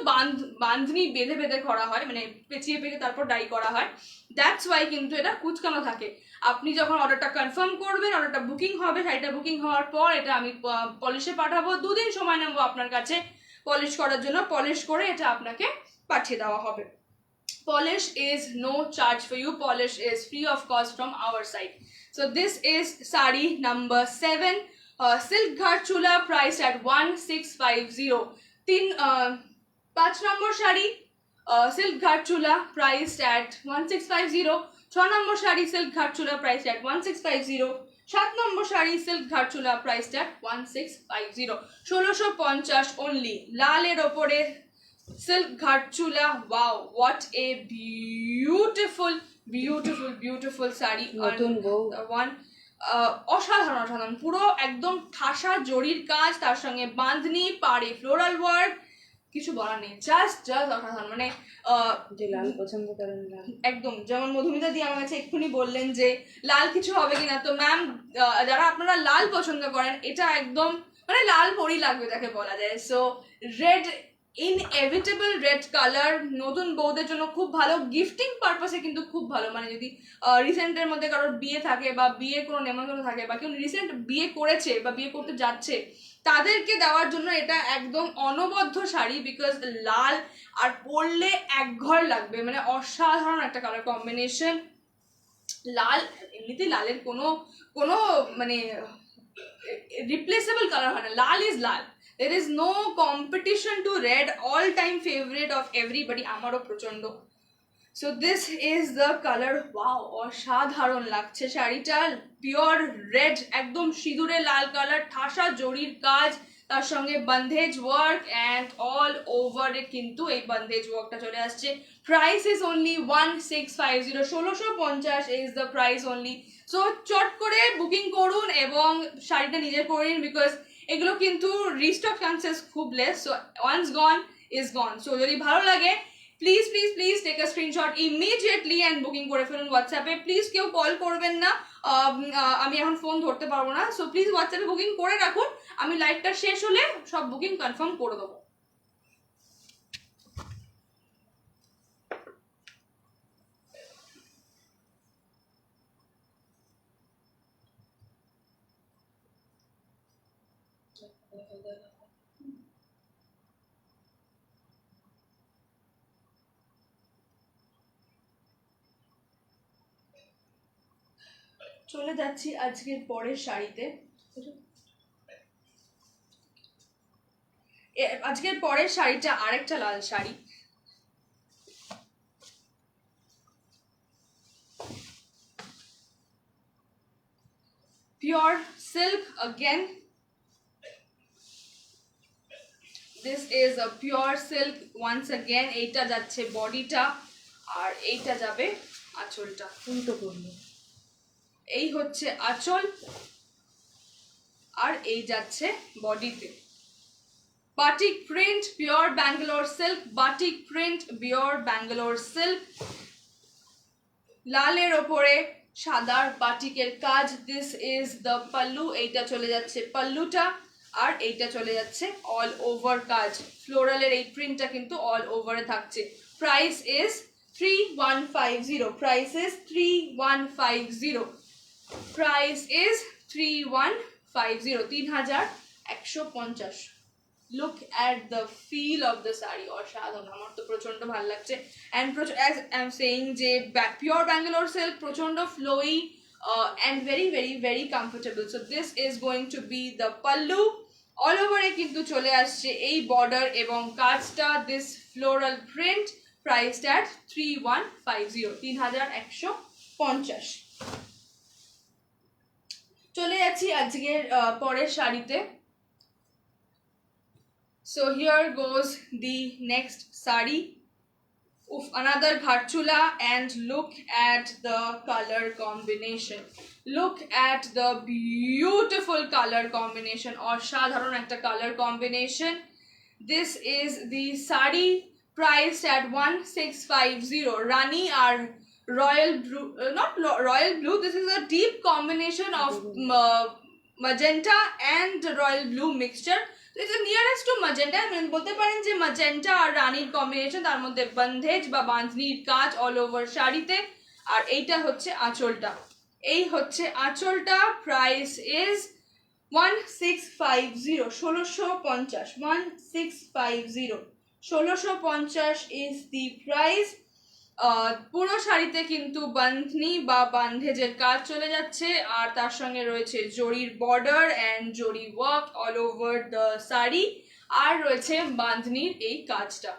বাঁধনি বেঁধে বেঁধে করা হয়, মানে পেঁচিয়ে পেঁচিয়ে তারপর ডাই করা হয়, দ্যাটস ওয়াই কিন্তু এটা কুচকানো থাকে। আপনি যখন অর্ডারটা কনফার্ম করবেন, অর্ডারটা বুকিং হবে, শাড়িটা বুকিং হওয়ার পর এটা আমি পলিশে পাঠাবো। 2 দিন সময় নেবো আপনার কাছে পলিশ করার জন্য, পলিশ করে এটা আপনাকে পাঠিয়ে দেওয়া হবে। Polish is no charge for you. Polish is free of cost from our side. So this is sari number 7, silk gharchula, priced at 1650. 5 number shari, silk gharchula, priced at 1650. 6 number shari, silk gharchula, priced at 1650. 7 number shari, silk gharchula, priced at 1650. 1650 only. লালের ওপরে silk gharchula. Wow, what a beautiful sari. নতুন বউ। One অসাধারণ পুরো একদম ঠাসা জরির কাজ, তার সঙ্গে বাঁধনি, পাড়ে ফ্লোরাল ওয়ার্ক, কিছু বলার নেই, জাস্ট অসাধারণ। মানে যে লাল পছন্দ করেন লাল, একদম যেমন মধুমিতা দি আমার কাছে এক্ষুনি বললেন যে লাল কিছু হবে কিনা, তো ম্যাম যারা আপনারা লাল পছন্দ করেন, এটা একদম মানে লাল পরি লাগবে যাকে বলা যায়। So red, inevitable red colour নতুন বউদের জন্য খুব ভালো, গিফটিং পারপাসে কিন্তু খুব ভালো। মানে যদি রিসেন্টের মধ্যে কারোর বিয়ে থাকে বা বিয়ে কোনো নেমন্তন্ন থাকে বা কেউ রিসেন্ট বিয়ে করেছে বা বিয়ে করতে যাচ্ছে, তাদেরকে দেওয়ার জন্য এটা একদম অনবদ্য শাড়ি, বিকজ লাল আর পরলে একঘর লাগবে, মানে অসাধারণ একটা কালার কম্বিনেশন। লাল এমনিতে লালের কোনো মানে রিপ্লেসেবল কালার হয় না, লাল ইজ লাল। There is no competition to red, all time favorite of everybody, আমারও প্রচন্ড। So this is the color. Wow, অসাধারণ লাগছে শাড়িটা, পিওর রেড, একদম সিঁদুরে লাল কালার, ঠাসা জরির কাজ, তার সঙ্গে বন্ধেজ ওয়ার্ক, অ্যান্ড অল ওভারে কিন্তু এই বন্ধেজ ওয়ার্কটা চলে আসছে। Price is only 1650, 1650 is the price only. So চট করে বুকিং করুন এবং শাড়িটা নিজের করে নিন, বিকজ এগুলো কিন্তু রিস্টক চান্সেস খুব less. So once gone is gone. So যদি ভালো লাগে please take a screenshot immediately and booking করে ফেলুন হোয়াটসঅ্যাপে। প্লিজ কেউ কল করবেন না, আমি এখন ফোন ধরতে পারবো না। সো প্লিজ হোয়াটসঅ্যাপে বুকিং করে রাখুন, আমি লাইভটা শেষ হলে সব বুকিং কনফার্ম করে দেবো। চলে যাচ্ছি আজকের পরের শাড়িতে। আজকের পরের শাড়িটা আরেকটা লাল sari, pure silk again. This is a pure silk once again. এইটা যাচ্ছে বডিটা আর এইটা যাবে আঁচলটা। উল্টো করলো, এই হচ্ছে আঁচল আর এই যাচ্ছে বডিতে। Batik print, pure Bangalore silk, batik print, pure Bangalore silk, লালের ওপরে সাদার বাটিকের কাজ। দিস ইজ দ্য পাল্লু, এইটা চলে যাচ্ছে পাল্লুটা, আর এইটা চলে যাচ্ছে অল ওভার কাজ। ফ্লোরালের এই প্রিন্টটা কিন্তু অল ওভারে থাকছে। Price is 3150, price is 3150, price is 3150, 3150। Look at the feel of the sari, অসাধারণ, আমার তো প্রচন্ড ভালো লাগছে। And as I am saying যে পিওর ব্যাঙ্গালোর সিল্ক প্রচন্ড flowy and very comfortable. So this is going to be the pallu. All ওভারে কিন্তু চলে আসছে এই বর্ডার এবং কাজটা, this floral print, priced at 3150, 3150। চলে যাচ্ছি আজকের পরের শাড়িতে। So here goes the next sari. Another gharchula, and look at the color combination. Look at the beautiful color combination, অসাধারণ একটা color combination. This is the sari priced at 1650. Rani or royal blue, not royal blue, this is a deep combination of magenta and royal blue mixture. It's nearest to magenta, মানে বলতে পারেন যে magenta আর রানীর combination, তার মধ্যে বন্ধেজ বা বাঁধনির কাজ all over শাড়িতে। আর এইটা হচ্ছে আঁচলটা, এই হচ্ছে আঁচলটা। Price is 1650, 1650, 1650, 1650 is the price. পুরো শাড়িতে কিন্তু বাঁধনি বা বান্ধেজের কাজ চলে যাচ্ছে, আর তার সঙ্গে রয়েছে জরির border and zari work all over the sari, আর রয়েছে বাঁধনির এই কাজটা।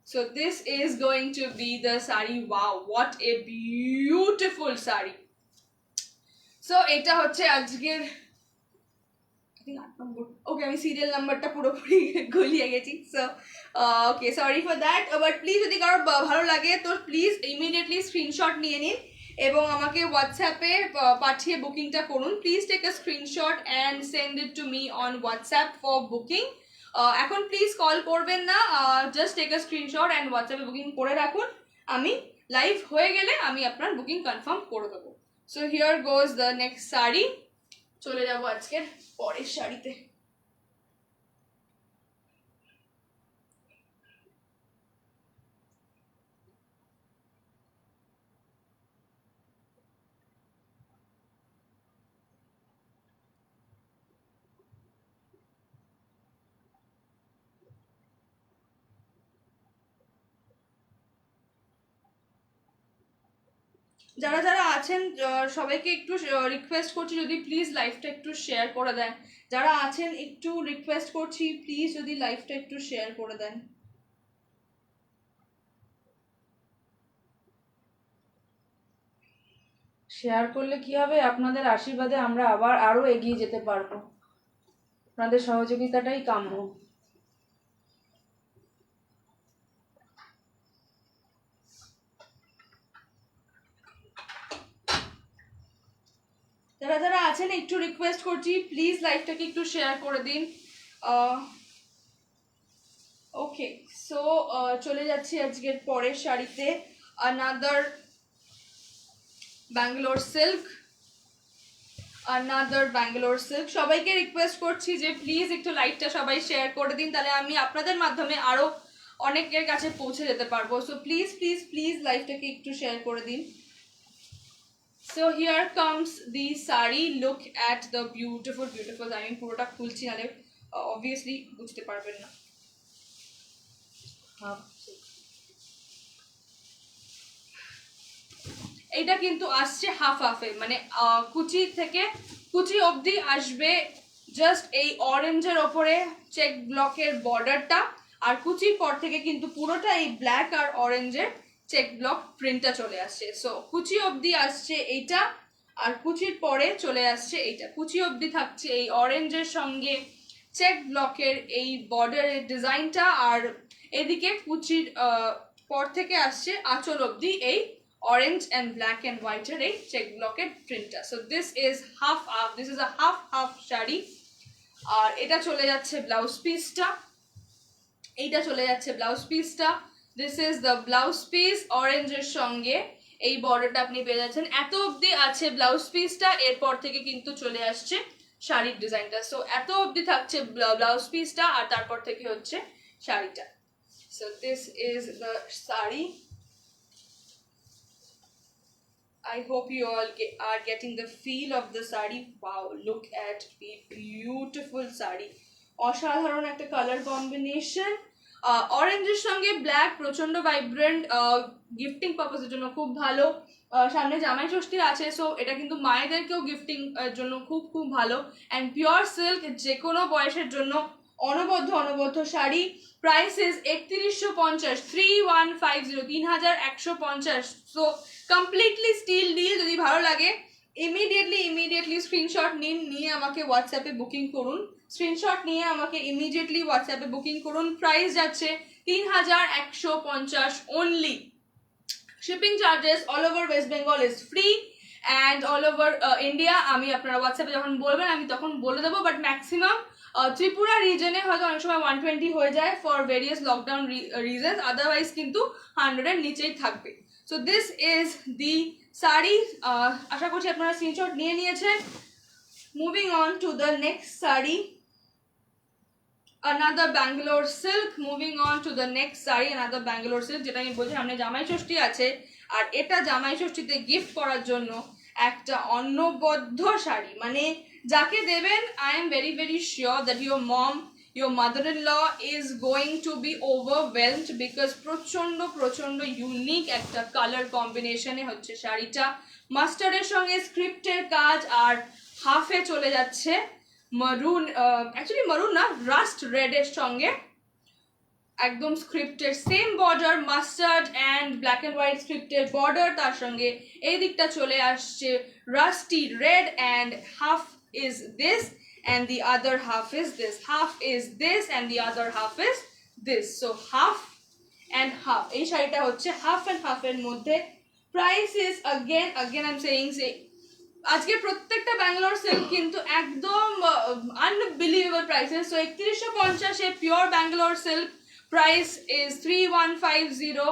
So this is going to be the sari. Wow, what a beautiful sari. So এটা হচ্ছে আজকের ওকে, আমি সিরিয়াল নাম্বারটা পুরোপুরি গলিয়ে গেছি। So okay, sorry for that. But please যদি কারোর ভালো লাগে তো প্লিজ ইমিডিয়েটলি স্ক্রিনশট নিয়ে নিন এবং আমাকে হোয়াটসঅ্যাপে পাঠিয়ে বুকিংটা করুন। Please take a screenshot and send it to me on WhatsApp for booking. এখন প্লিজ কল করবেন না, just take a screenshot and হোয়াটসঅ্যাপে বুকিং করে রাখুন। আমি লাইভ হয়ে গেলে আমি আপনার বুকিং কনফার্ম করে দেবো। So here goes the next sari. চলে যাবো আজকের পরের শাড়িতে। যারা যারা আছেন সবাইকে একটু রিকোয়েস্ট করছি যদি প্লিজ লাইভটা একটু শেয়ার করে দেন। যারা আছেন একটু রিকোয়েস্ট করছি প্লিজ যদি লাইভটা একটু শেয়ার করে দেন। শেয়ার করলে কি হবে, আপনাদের আশীর্বাদে আমরা আবার আরো এগিয়ে যেতে পারবো। আপনাদের সহযোগিতাটাই কাম্য। যারা যারা আছেন একটু রিকোয়েস্ট করছি প্লিজ লাইভটাকে একটু শেয়ার করে দিন। ওকে, সো চলে যাচ্ছি আজকের পরের শাড়িতে। Another Bangalore silk, another Bangalore silk. সবাইকে রিকোয়েস্ট করছি যে প্লিজ একটু লাইভটা সবাই শেয়ার করে দিন, তাহলে আমি আপনাদের মাধ্যমে আরো অনেকের কাছে পৌঁছে যেতে পারবো। সো প্লিজ প্লিজ প্লিজ লাইভটাকে একটু শেয়ার করে দিন। So here comes the sari. Look at the beautiful beautiful, I mean পুরোটা খুলছি নালে obviously বুঝতে পারবেন না। এটা কিন্তু আসছে হাফ হাফে, মানে কুচি থেকে কুচি অবধি আসবে জাস্ট এই অরেঞ্জের ওপরে চেক ব্লকের বর্ডারটা, আর কুচির পর থেকে কিন্তু পুরোটা এই ব্ল্যাক আর অরেঞ্জের চেক ব্লক প্রিন্টটা চলে আসছে। সো কুচি অবধি আসছে এইটা, আর কুচির পরে চলে আসছে এইটা। কুচি অবধি থাকছে এই অরেঞ্জের সঙ্গে চেক ব্লকের এই বর্ডারের ডিজাইনটা, আর এদিকে কুচির পর থেকে আসছে আঁচল অবধি এই অরেঞ্জ অ্যান্ড ব্ল্যাক অ্যান্ড হোয়াইটের এই চেক ব্লকের প্রিন্টটা। So this is half half, this is a half half sari. আর এটা চলে যাচ্ছে ব্লাউজ পিসটা, এইটা চলে যাচ্ছে ব্লাউজ পিসটা। This is the blouse piece, অরেঞ্জের সঙ্গে এই বর্ডারটা আপনি পেয়ে যাচ্ছেন। এত অবধি আছে ব্লাউজ পিসটা, এরপর থেকে কিন্তু চলে আসছে শাড়ির ডিজাইনটা। সো এত অবধি থাকছে ব্লাউজ পিসটা, আর তারপর থেকে হচ্ছে শাড়িটা। So this is the sari. I hope you all are getting the feel of the sari. Wow, look at the beautiful sari. অসাধারণ একটা কালার কম্বিনেশন। অরেঞ্জের সঙ্গে ব্ল্যাক প্রচন্ড ভাইব্রেন্ট, গিফটিং পারপাসের জন্য খুব ভালো। সামনে জামাই ষষ্ঠী আছে, সো এটা কিন্তু মায়েদেরকেও গিফটিং জন্য খুব খুব ভালো। অ্যান্ড পিওর সিল্ক, যে কোনো বয়সের জন্য অনবদ্য sari. Price is 3150, 3150, 3150। So completely steal deal. যদি ভালো লাগে ইমিডিয়েটলি স্ক্রিনশট নিয়ে আমাকে হোয়াটসঅ্যাপে বুকিং করুন। স্ক্রিনশট নিয়ে আমাকে ইমিডিয়েটলি হোয়াটসঅ্যাপে বুকিং করুন। প্রাইস যাচ্ছে 3150 only. Shipping charges all over West Bengal is free and all over India. আমি আপনারা হোয়াটসঅ্যাপে যখন বলবেন আমি তখন বলে দেবো, বাট ম্যাক্সিমাম ত্রিপুরা রিজনে হয়তো অনেক সময় 120 হয়ে যায় for various lockdown reasons, otherwise কিন্তু 100-এর নিচেই থাকবে। So this is the sari. আশা করছি আপনারা স্ক্রিনশট নিয়ে নিয়েছেন। Moving on to the next sari, another Bangalore silk. Moving on to the next saree, another Bangalore silk, যেটা আমি বলছি সামনে জামাই ষষ্ঠী আছে, আর এটা জামাই ষষ্ঠীতে গিফট করার জন্য একটা অনবদ্য শাড়ি। মানে যাকে দেবেন, I am very very sure that your mom your mother-in-law is going to be overwhelmed because প্রচন্ড ইউনিক একটা কালার কম্বিনেশনে হচ্ছে শাড়িটা। মাস্টার্ডের সঙ্গে স্ক্রিপ্টের কাজ, আর হাফে চলে যাচ্ছে মারুন, অ্যাকচুয়ালি মারুন না, রাস্ট রেডের সঙ্গে একদম স্ক্রিপ্টের same border, mustard and black and white স্ক্রিপ্টের বর্ডার, তার সঙ্গে এই দিকটা চলে আসছে rusty red, and half is this and the other half is this, half is this and the other half is this, so half and half এই শাড়িটা হচ্ছে হাফ এন্ড হাফ এর মধ্যে। Price is again I'm saying আজকে প্রত্যেকটা Bangalore silk কিন্তু একদম unbelievable prices. So 3150 a pure Bangalore silk price is 3150।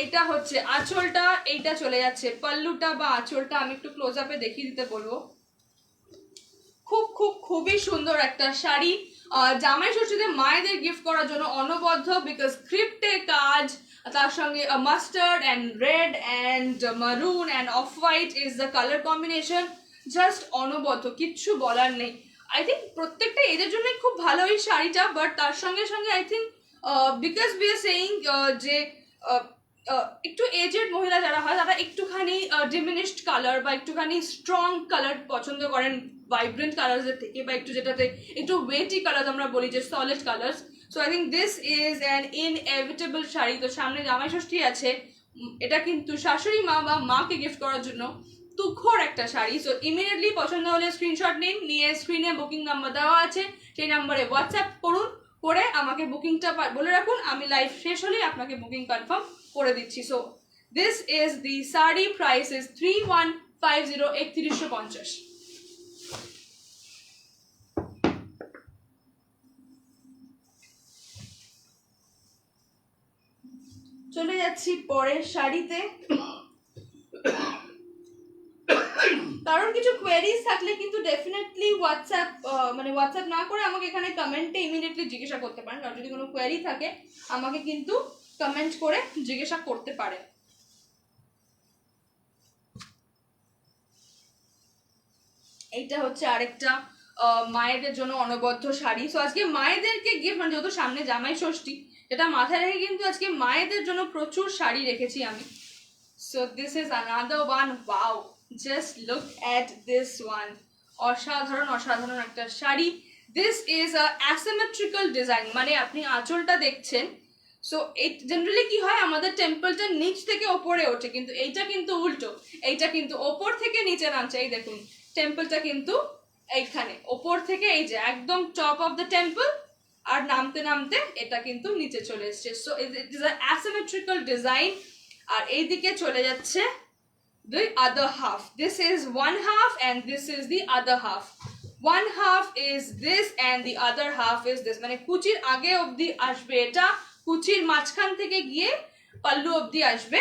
এইটা হচ্ছে আঁচলটা, এইটা চলে যাচ্ছে পাল্লুটা বা আঁচলটা, আমি একটু ক্লোজ আপে দেখিয়ে দিতে বলবো। খুবই সুন্দর একটা শাড়ি, জামাই ষষ্ঠীতে মায়েদের গিফট করার জন্য অনবদ্য, বিকজ স্ক্রিপ্টে কাজ, তার সঙ্গে মাস্টার্ড অ্যান্ড রেড অ্যান্ড মারুন and off white is the colour combination, just অনবদ্য, কিচ্ছু বলার নেই। আই থিঙ্ক প্রত্যেকটা এদের জন্যই খুব ভালো এই শাড়িটা, বাট তার সঙ্গে সঙ্গে I think because we are saying যে একটু এজেড মহিলা যারা হয় তারা একটুখানি ডিমিনিশড কালার বা একটুখানি স্ট্রং কালার পছন্দ করেন ভাইব্রেন্ট কালার্সের থেকে, বা একটু যেটাতে একটু ওয়েটি কালার আমরা বলি যে solid colours. So I think this is an inevitable sari. তো সামনে জামাই ষষ্ঠী আছে, এটা কিন্তু শাশুড়ি মা বা মাকে গিফট করার জন্য তুখোর একটা শাড়ি। সো ইমিডিয়েটলি পছন্দ হলে স্ক্রিনশট নিন, নিয়ে স্ক্রিনে বুকিং নাম্বার দেওয়া আছে, সেই নাম্বারে হোয়াটসঅ্যাপ করুন, করে আমাকে বুকিংটা বলে রাখুন, আমি লাইভ শেষ হলেই আপনাকে বুকিং কনফার্ম করে দিচ্ছি। So this is the sari, price is 3150, 3150। চলে যাচ্ছি পরের শাড়িতে। কারণ কিছু কোয়েরিজ থাকলে কিন্তু ডেফিনেটলি হোয়াটসঅ্যাপ না করে আমাকে এখানে কমেন্টে ইমিডিয়েটলি জিজ্ঞাসা করতে পারেন। আর যদি কোনো কোয়েরি থাকে আমাকে কিন্তু কমেন্ট করে জিজ্ঞাসা করতে পারেন। এইটা হচ্ছে আরেকটা মায়েদের জন্য অনবদ্য শাড়ি। সো আজকে মায়েদেরকে গিফট, মানে যেহেতু সামনে জামাই ষষ্ঠী, এটা মাথায় রেখে কিন্তু আজকে মায়েদের জন্য প্রচুর শাড়ি রেখেছি আমি। So this is another one, wow, just look at this one, অসাধারণ একটা sari. This is a asymmetrical design, মানে আপনি আঁচলটা দেখছেন। সো এই জেনারেলি কি হয়, আমাদের টেম্পলটা নিচ থেকে ওপরে ওঠে, কিন্তু এইটা কিন্তু উল্টো, এইটা কিন্তু ওপর থেকে নিচে নামছে। এই দেখুন টেম্পলটা কিন্তু এইখানে ওপর থেকে, এই যে একদম টপ অফ দ্য টেম্পল, আর নামতে নামতে এটা কিন্তু নিচে চলে এসছে। So it is a asymmetrical design. আর এইদিকে চলে যাচ্ছে the other half. This is one half and this is the other half. One half is this and the other half is this. মানে কুচির আগে অবধি আসবে এটা, কুচির মাঝখান থেকে গিয়ে পাল্লু অবধি আসবে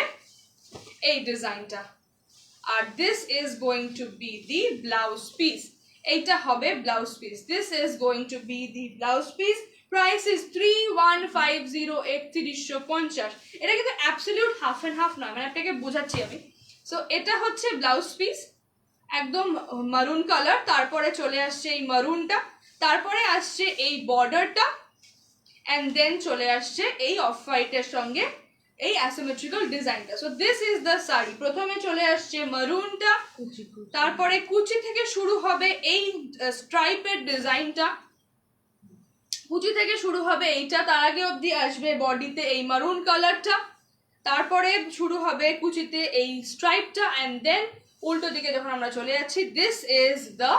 এই ডিজাইনটা। আর this is going to be the blouse piece. এইটা হবে blouse piece. This is going to be the blouse piece. Price is 3150, 3150। এটা কিন্তু অ্যাবসলিউট হাফ এন্ড হাফ নয়, মানে আপনাকে বোঝাচ্ছি আমি। সো এটা হচ্ছে ব্লাউজ পিস, একদম মারুন কালার, তারপরে চলে আসছে এই মারুনটা, তারপরে আসছে এই বর্ডারটা, অ্যান্ড দেন চলে আসছে এই অফ হোয়াইটের সঙ্গে এই অ্যাসিমেট্রিক্যাল ডিজাইনটা। So this is the sari. প্রথমে চলে আসছে মারুনটা, তারপরে কুচি থেকে শুরু হবে এই স্ট্রাইপের ডিজাইনটা, কুচি থেকে শুরু হবে এইটা, তার আগে অবধি আসবে বডিতে এই মারুন কালারটা, তারপরে শুরু হবে কুচিতে এই স্ট্রাইপটা, অ্যান্ড দেন উল্টো দিকে যখন আমরা চলে যাচ্ছি, দিস ইজ দ্য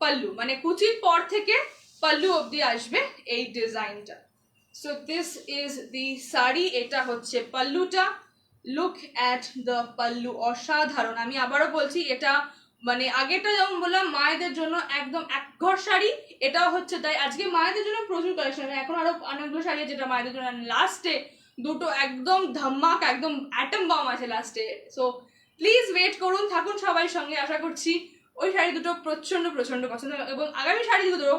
পাল্লু, মানে কুচির পর থেকে পাল্লু অবধি আসবে এই ডিজাইনটা। So this is the sari, এটা হচ্ছে পাল্লুটা। লুক অ্যাট দ্য পাল্লু, অসাধারণ। আমি আবারও বলছি, এটা মানে আগেটা যেমন বললাম মায়েদের জন্য একদম একঘর শাড়ি, এটাও হচ্ছে তাই। আজকে মায়েদের জন্য প্রচুর কালেকশন, এখন আরো অনেকগুলো শাড়ি যেটা মায়েদের জন্য, লাস্টে দুটো একদম ধামাক, একদম অ্যাটম বম আছে লাস্টে। সো প্লিজ ওয়েট করুন, থাকুন সবাই সঙ্গে। আশা করছি ওই শাড়ি দুটো প্রচন্ড পছন্দ, এবং আগামী শাড়ি দুটো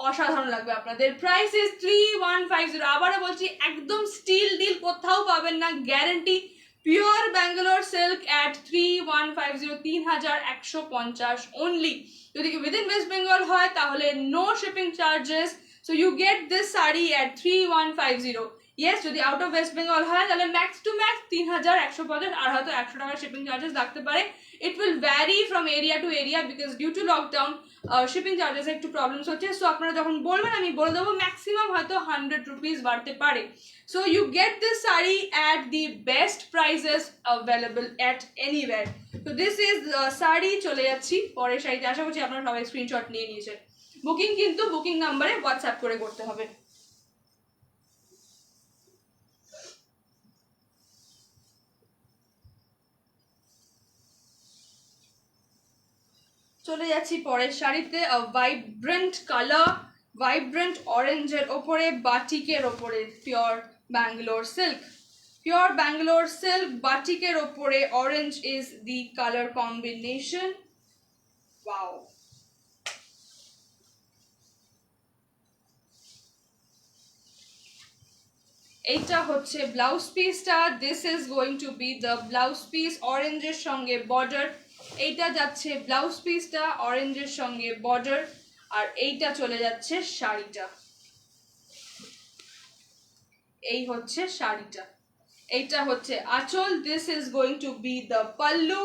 অসাধারণ লাগবে আপনাদের। Price is 3150। আবারও বলছি, একদম স্টিল ডিল কোথাও পাবেন না, guarantee. Pure Bangalore silk at 3150, 3150 only. যদি উইদিন ওয়েস্ট বেঙ্গল হয় তাহলে no shipping charges. So you get this sari at 3150. Yes, যদি আউট অফ ওয়েস্ট বেঙ্গল হয় তাহলে ম্যাক্স টু ম্যাক্স 3150, আর হয়তো 100 টাকা শিপিং চার্জেস লাগতে পারে। It will vary from area to area because due to lockdown shipping charges একটু problems হচ্ছে। So আপনারা যখন বলবেন আমি বলে দেবো ম্যাক্সিমাম হয়তো 100 রুপিস বাড়তে পারে। So you get this sari at the best prices available at anywhere. তো দিস ইজ শাড়ি। চলে যাচ্ছি পরের শাড়িতে। আশা করছি আপনারা সবাই স্ক্রিনশট নিয়ে নিয়েছেন। বুকিং কিন্তু বুকিং নাম্বারে হোয়াটসঅ্যাপ করে করতে হবে। চলে যাচ্ছি পরের শাড়িতে। ভাইব্রেন্ট কালার, ভাইব্রেন্ট অরেঞ্জের ওপরে, বাটিকের ওপরে, pure Bangalore silk, pure Bangalore silk বাটিকের ওপরে orange is the colour combination. Wow, এইটা হচ্ছে ব্লাউজ পিসটা। This is going to be the blouse piece, অরেঞ্জের সঙ্গে বর্ডার। এইটা যাচ্ছে ব্লাউজ পিসটা, অরেঞ্জের সঙ্গে বর্ডার, আর এইটা চলে যাচ্ছে শাড়িটা। এই হচ্ছে শাড়িটা, এইটা হচ্ছে আঁচল। This is going to be the pallu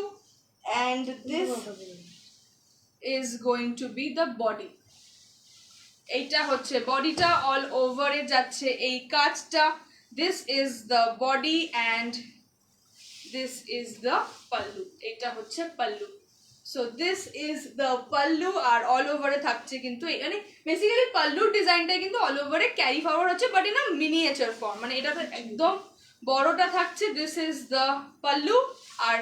and this is going to be the body. এইটা হচ্ছে বডিটা, অল ওভারে যাচ্ছে এই কাজটা। This is the body and this is the pallu. এটা হচ্ছে pallu. So this is the pallu, আর অল ওভারে থাকছে কিন্তু মানে বেসিক্যালি পাল্লুর ডিজাইনটা কিন্তু অল ওভারে ক্যারি ফরওয়ার্ড হচ্ছে, but in a miniature form, মানে এটা একদম বড়টা থাকছে। দিস ইজ দ্য পাল্লু, আর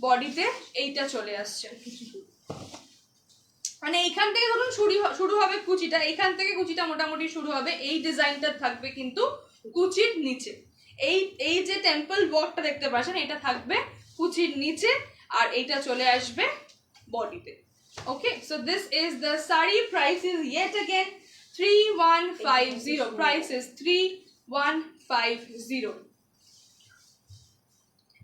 বডিতে এইটা চলে আসছে। মানে এইখান থেকে ধরুন শুরু হবে কুচিটা, এইখান থেকে কুচিটা মোটামুটি শুরু হবে। এই ডিজাইনটা থাকবে কিন্তু কুচির নিচে। এই যে টেম্পল ওয়ার্কটা দেখতে পাচ্ছেন এটা থাকবে কুচির নিচে, আর এইটা চলে আসবে বডিতে। Okay, so this is the sari. Price is yet again 3150। Price is 3150।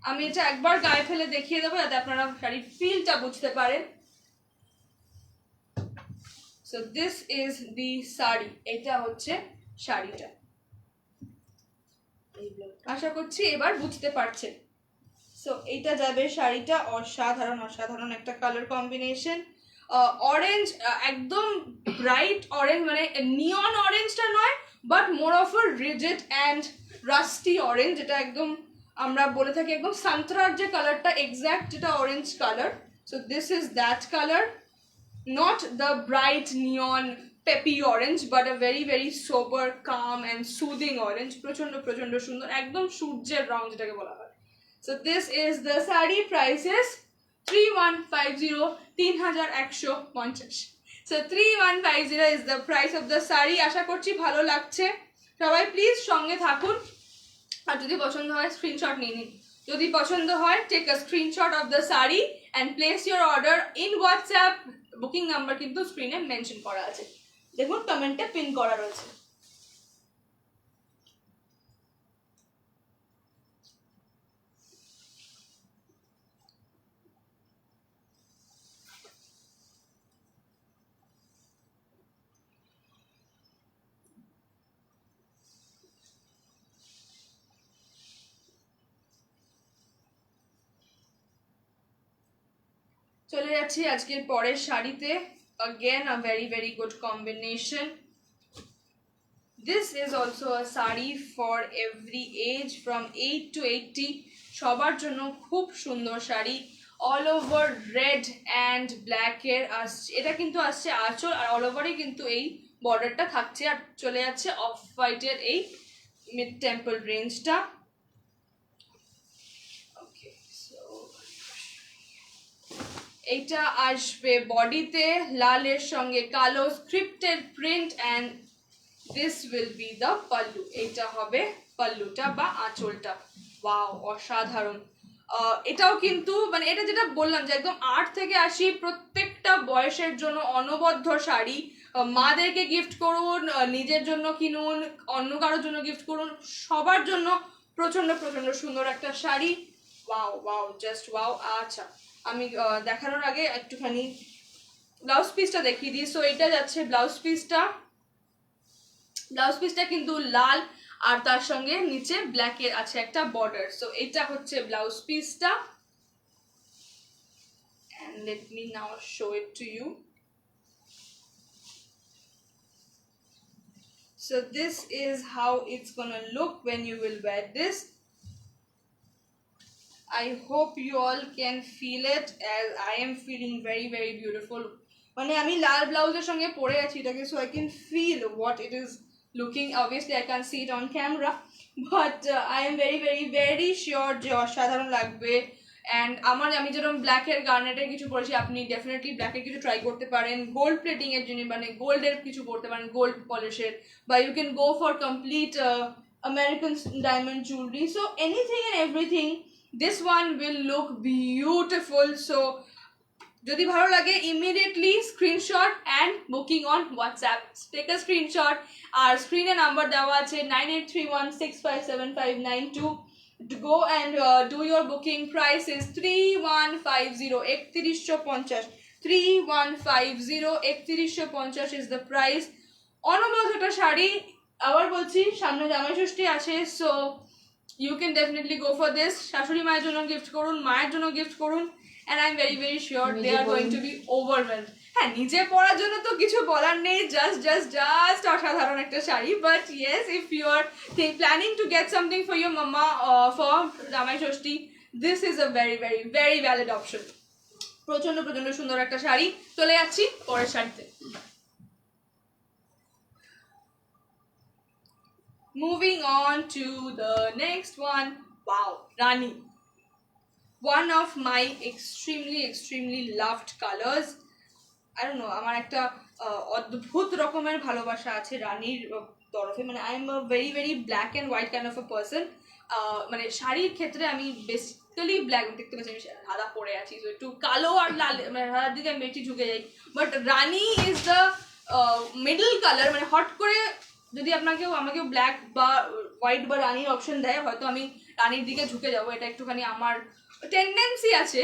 আমি এটা একবার গায়ে ফেলে দেখিয়ে দেবো যাতে আপনারা শাড়ির ফিলটা বুঝতে পারেন। So this is the sari. এটা হচ্ছে শাড়িটা। আশা করছি এবার বুঝতে পারছেন। সো এইটা যাবে শাড়িটা। অসাধারণ অসাধারণ একটা কালার কম্বিনেশন। অরেঞ্জ, একদম ব্রাইট অরেঞ্জ, মানে নিয়ন অরেঞ্জটা নয়, but more of a rigid and rusty orange, যেটা একদম আমরা বলে থাকি একদম সান্তরার যে কালারটা এক্স্যাক্ট যেটা orange colour. So this is that colour, not the bright neon peppy orange but a very very sober, calm and soothing orange. প্রচন্ড প্রচন্ড সুন্দর, একদম সূর্যের রং যেটাকে বলা হয়। So this is the saree. Price is 3150, 3150। So 3150 is the price of the saree. আশা করছি ভালো লাগছে। সবাই প্লিজ সঙ্গে থাকুন, আর যদি পছন্দ হয় স্ক্রিনশট নিয়ে নিন। যদি পছন্দ হয় take a screenshot of the sari and place your order in WhatsApp. Booking number কিন্তু স্ক্রিনে মেনশন করা আছে, দেখুন কমেন্টে পিন করা রয়েছে। চলে যাচ্ছি আজকের পরের শাড়িতে। Again a very very good combination. This is also a saree for every age from 8 to 80. সবার জন্য খুব সুন্দর sari. All over red and black এর আসছে, এটা কিন্তু আসছে আঁচল, আর অল ওভারে কিন্তু এই বর্ডারটা থাকছে, আর চলে যাচ্ছে অফ হোয়াইটের এই মিড টেম্পল রেঞ্জটা। এইটা আসবে বডিতে লালের সঙ্গে কালো scripted print, and this will be the pallu. এইটা হবে পাল্লুটা বা আঁচলটা। ওয়াও, অসাধারণ। এটাও কিন্তু মানে এটা যেটা বললাম যে একদম 8 থেকে 80 প্রত্যেকটা বয়সের জন্য অনবদ্য শাড়ি। মাদেরকে গিফট করুন, নিজের জন্য কিনুন, অন্য কারোর জন্য গিফট করুন, সবার জন্য প্রচন্ড প্রচন্ড সুন্দর একটা sari. Wow wow, just wow. আচ্ছা, আমি দেখানোর আগে একটুখানি ব্লাউজ পিসটা দেখিয়ে দিই। সো এটা যাচ্ছে ব্লাউজ পিসটা। ব্লাউজ পিসটা কিন্তু লাল আর তার সঙ্গে নিচে ব্ল্যাকের আছে একটা বর্ডার। সো এটা হচ্ছে ব্লাউজ পিসটা, and let me now show it to you. So this is how it's gonna look when you will wear this. I hope you all can feel it as I am feeling very very beautiful. মানে আমি লাল ব্লাউজের সঙ্গে পরে আছি এটাকে, so I can feel what it is looking. Obviously I can't see it on camera, but I am very very very sure যে অসাধারণ লাগবে। অ্যান্ড আমি যেরকম ব্ল্যাকের গার্নেটের কিছু পরেছি, আপনি ডেফিনেটলি ব্ল্যাকের কিছু ট্রাই করতে পারেন। গোল্ড প্লেটিং এর জন্য মানে গোল্ডের কিছু পরতে পারেন, গোল্ড পলিশের, বা you can go for complete American diamond jewellery. So anything and everything, this one will look beautiful. So যদি ভালো লাগে immediately screenshot and booking on WhatsApp. Take a screenshot, আর স্ক্রিনে নাম্বার দেওয়া আছে 9831657592. to go and do your booking. Price is 3150, 3150, 3150 is the price. অনবরত একটা শাড়ি, আবার বলছি সামনে জামাই ষষ্ঠী আছে, so you can definitely go for this. শাশুড়ি মায়ের জন্য গিফট করুন, মায়ের জন্য গিফট করুন, and I'm very very sure they are going to be overwhelmed. হ্যাঁ, নিজে পরার জন্য তো কিছু বলার নেই, জাস্ট অসাধারণ একটা sari. But yes, if you are planning to get something for your মামা for Jamai Shashthi, this is a very very very valid option. প্রচন্ড প্রচন্ড সুন্দর একটা শাড়ি। চলে যাচ্ছি পরের শাড়িতে। Moving on to the next one. Wow, Rani. One of my extremely loved colors. I don't know, আমার একটা অদ্ভুত রকমের ভালোবাসা আছে রানীর তরফে। মানে I am a very very black and white kind of a person. মানে শাড়ির ক্ষেত্রে আমি বেসিক্যালি ব্ল্যাক, দেখতে পাচ্ছি আমি সাদা পরে আছি, তো একটু কালো আর লাল মানে সাদার দিকে আমি বেশি ঝুঁকে যাই। But Rani is the middle colour. মানে হট করে যদি আমাকেও ব্ল্যাক বা হোয়াইট বা রানির অপশন দেয়, হয়তো আমি রানির দিকে ঝুঁকে যাবো। এটা একটুখানি আমার টেন্ডেন্সি আছে।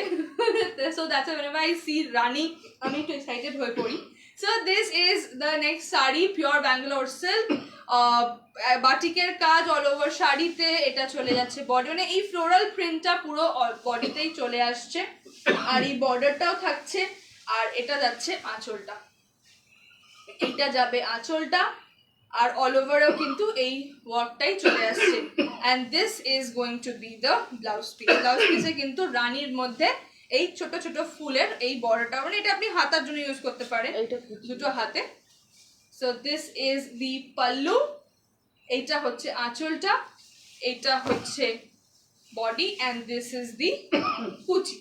So that's whenever I see রানি আমি একটু এক্সাইটেড হয়ে পড়ি। So this is the next sari, pure Bangalore silk, বাটিকের কাজ অল ওভার শাড়িতে। এটা চলে যাচ্ছে বডি, মানে এই ফ্লোরাল প্রিন্টটা পুরো বডিতেই চলে আসছে, আর এই বর্ডারটাও থাকছে, আর এটা যাচ্ছে আঁচলটা, এইটা যাবে আঁচলটা, আর অল ওভারও কিন্তু এই ওয়ার্কটাই চলে আসছে। And this is going to be the blouse piece. Blouse পিসে কিন্তু রানীর মধ্যে এই ছোট ছোট ফুলের এই বর্ডারটা, মানে এটা আপনি হাতার জন্য ইউজ করতে পারেন, দুটো হাতে। সো দিস ইজ দি পাল্লু, এইটা হচ্ছে আঁচলটা, এইটা হচ্ছে বডি, অ্যান্ড দিস ইজ দি কুচি।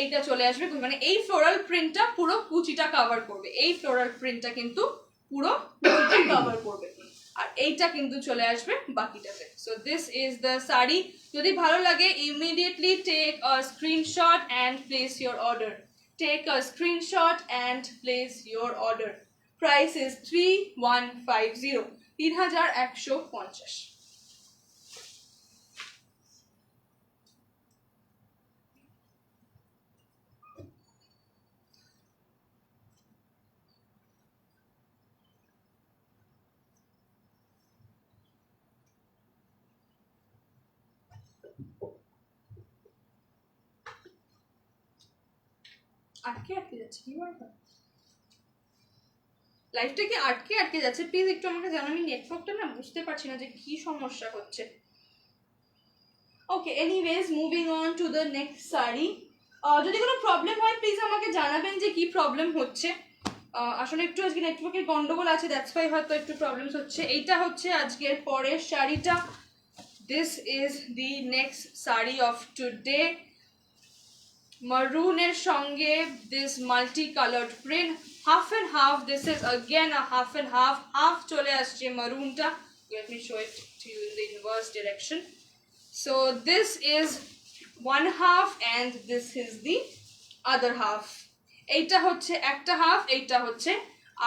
এইটা চলে আসবে, মানে এই ফ্লোরাল প্রিন্টটা পুরো কুচিটা কভার করবে। এই ফ্লোরাল প্রিন্টটা কিন্তু পুরো কভার করবে, আর এইটা কিন্তু চলে আসবে বাকিটাতে। So this is the sari. যদি ভালো লাগে immediately take a screenshot and place your order. Take a screenshot and place your order. Price is 3150, 3150। আটকে যাচ্ছে কি বলতো, লাইফটা কি আটকে যাচ্ছে? প্লিজ একটু আমাকে জানান, আমি নেটওয়ার্কটা না বুঝতে পারছি না যে কি সমস্যা হচ্ছে। Okay, anyways moving on to the next sari. যদি কোনো প্রবলেম হয় প্লিজ আমাকে জানাবেন যে কি প্রবলেম হচ্ছে। আসলে একটু আজকে নেটওয়ার্কের গন্ডগোল আছে, দ্যাটস ওয়াই হয়তো একটু প্রবলেমস হচ্ছে। এইটা হচ্ছে আজকের পরের শাড়িটা। This is the next sari of today. মারুনের সঙ্গে this multi coloured print, half and half. This is again a half and half, half চলে আসছে মারুনটা। Let me show it to you in the inverse direction. So this is one half and this is the other half. এইটা হচ্ছে একটা half, এইটা হচ্ছে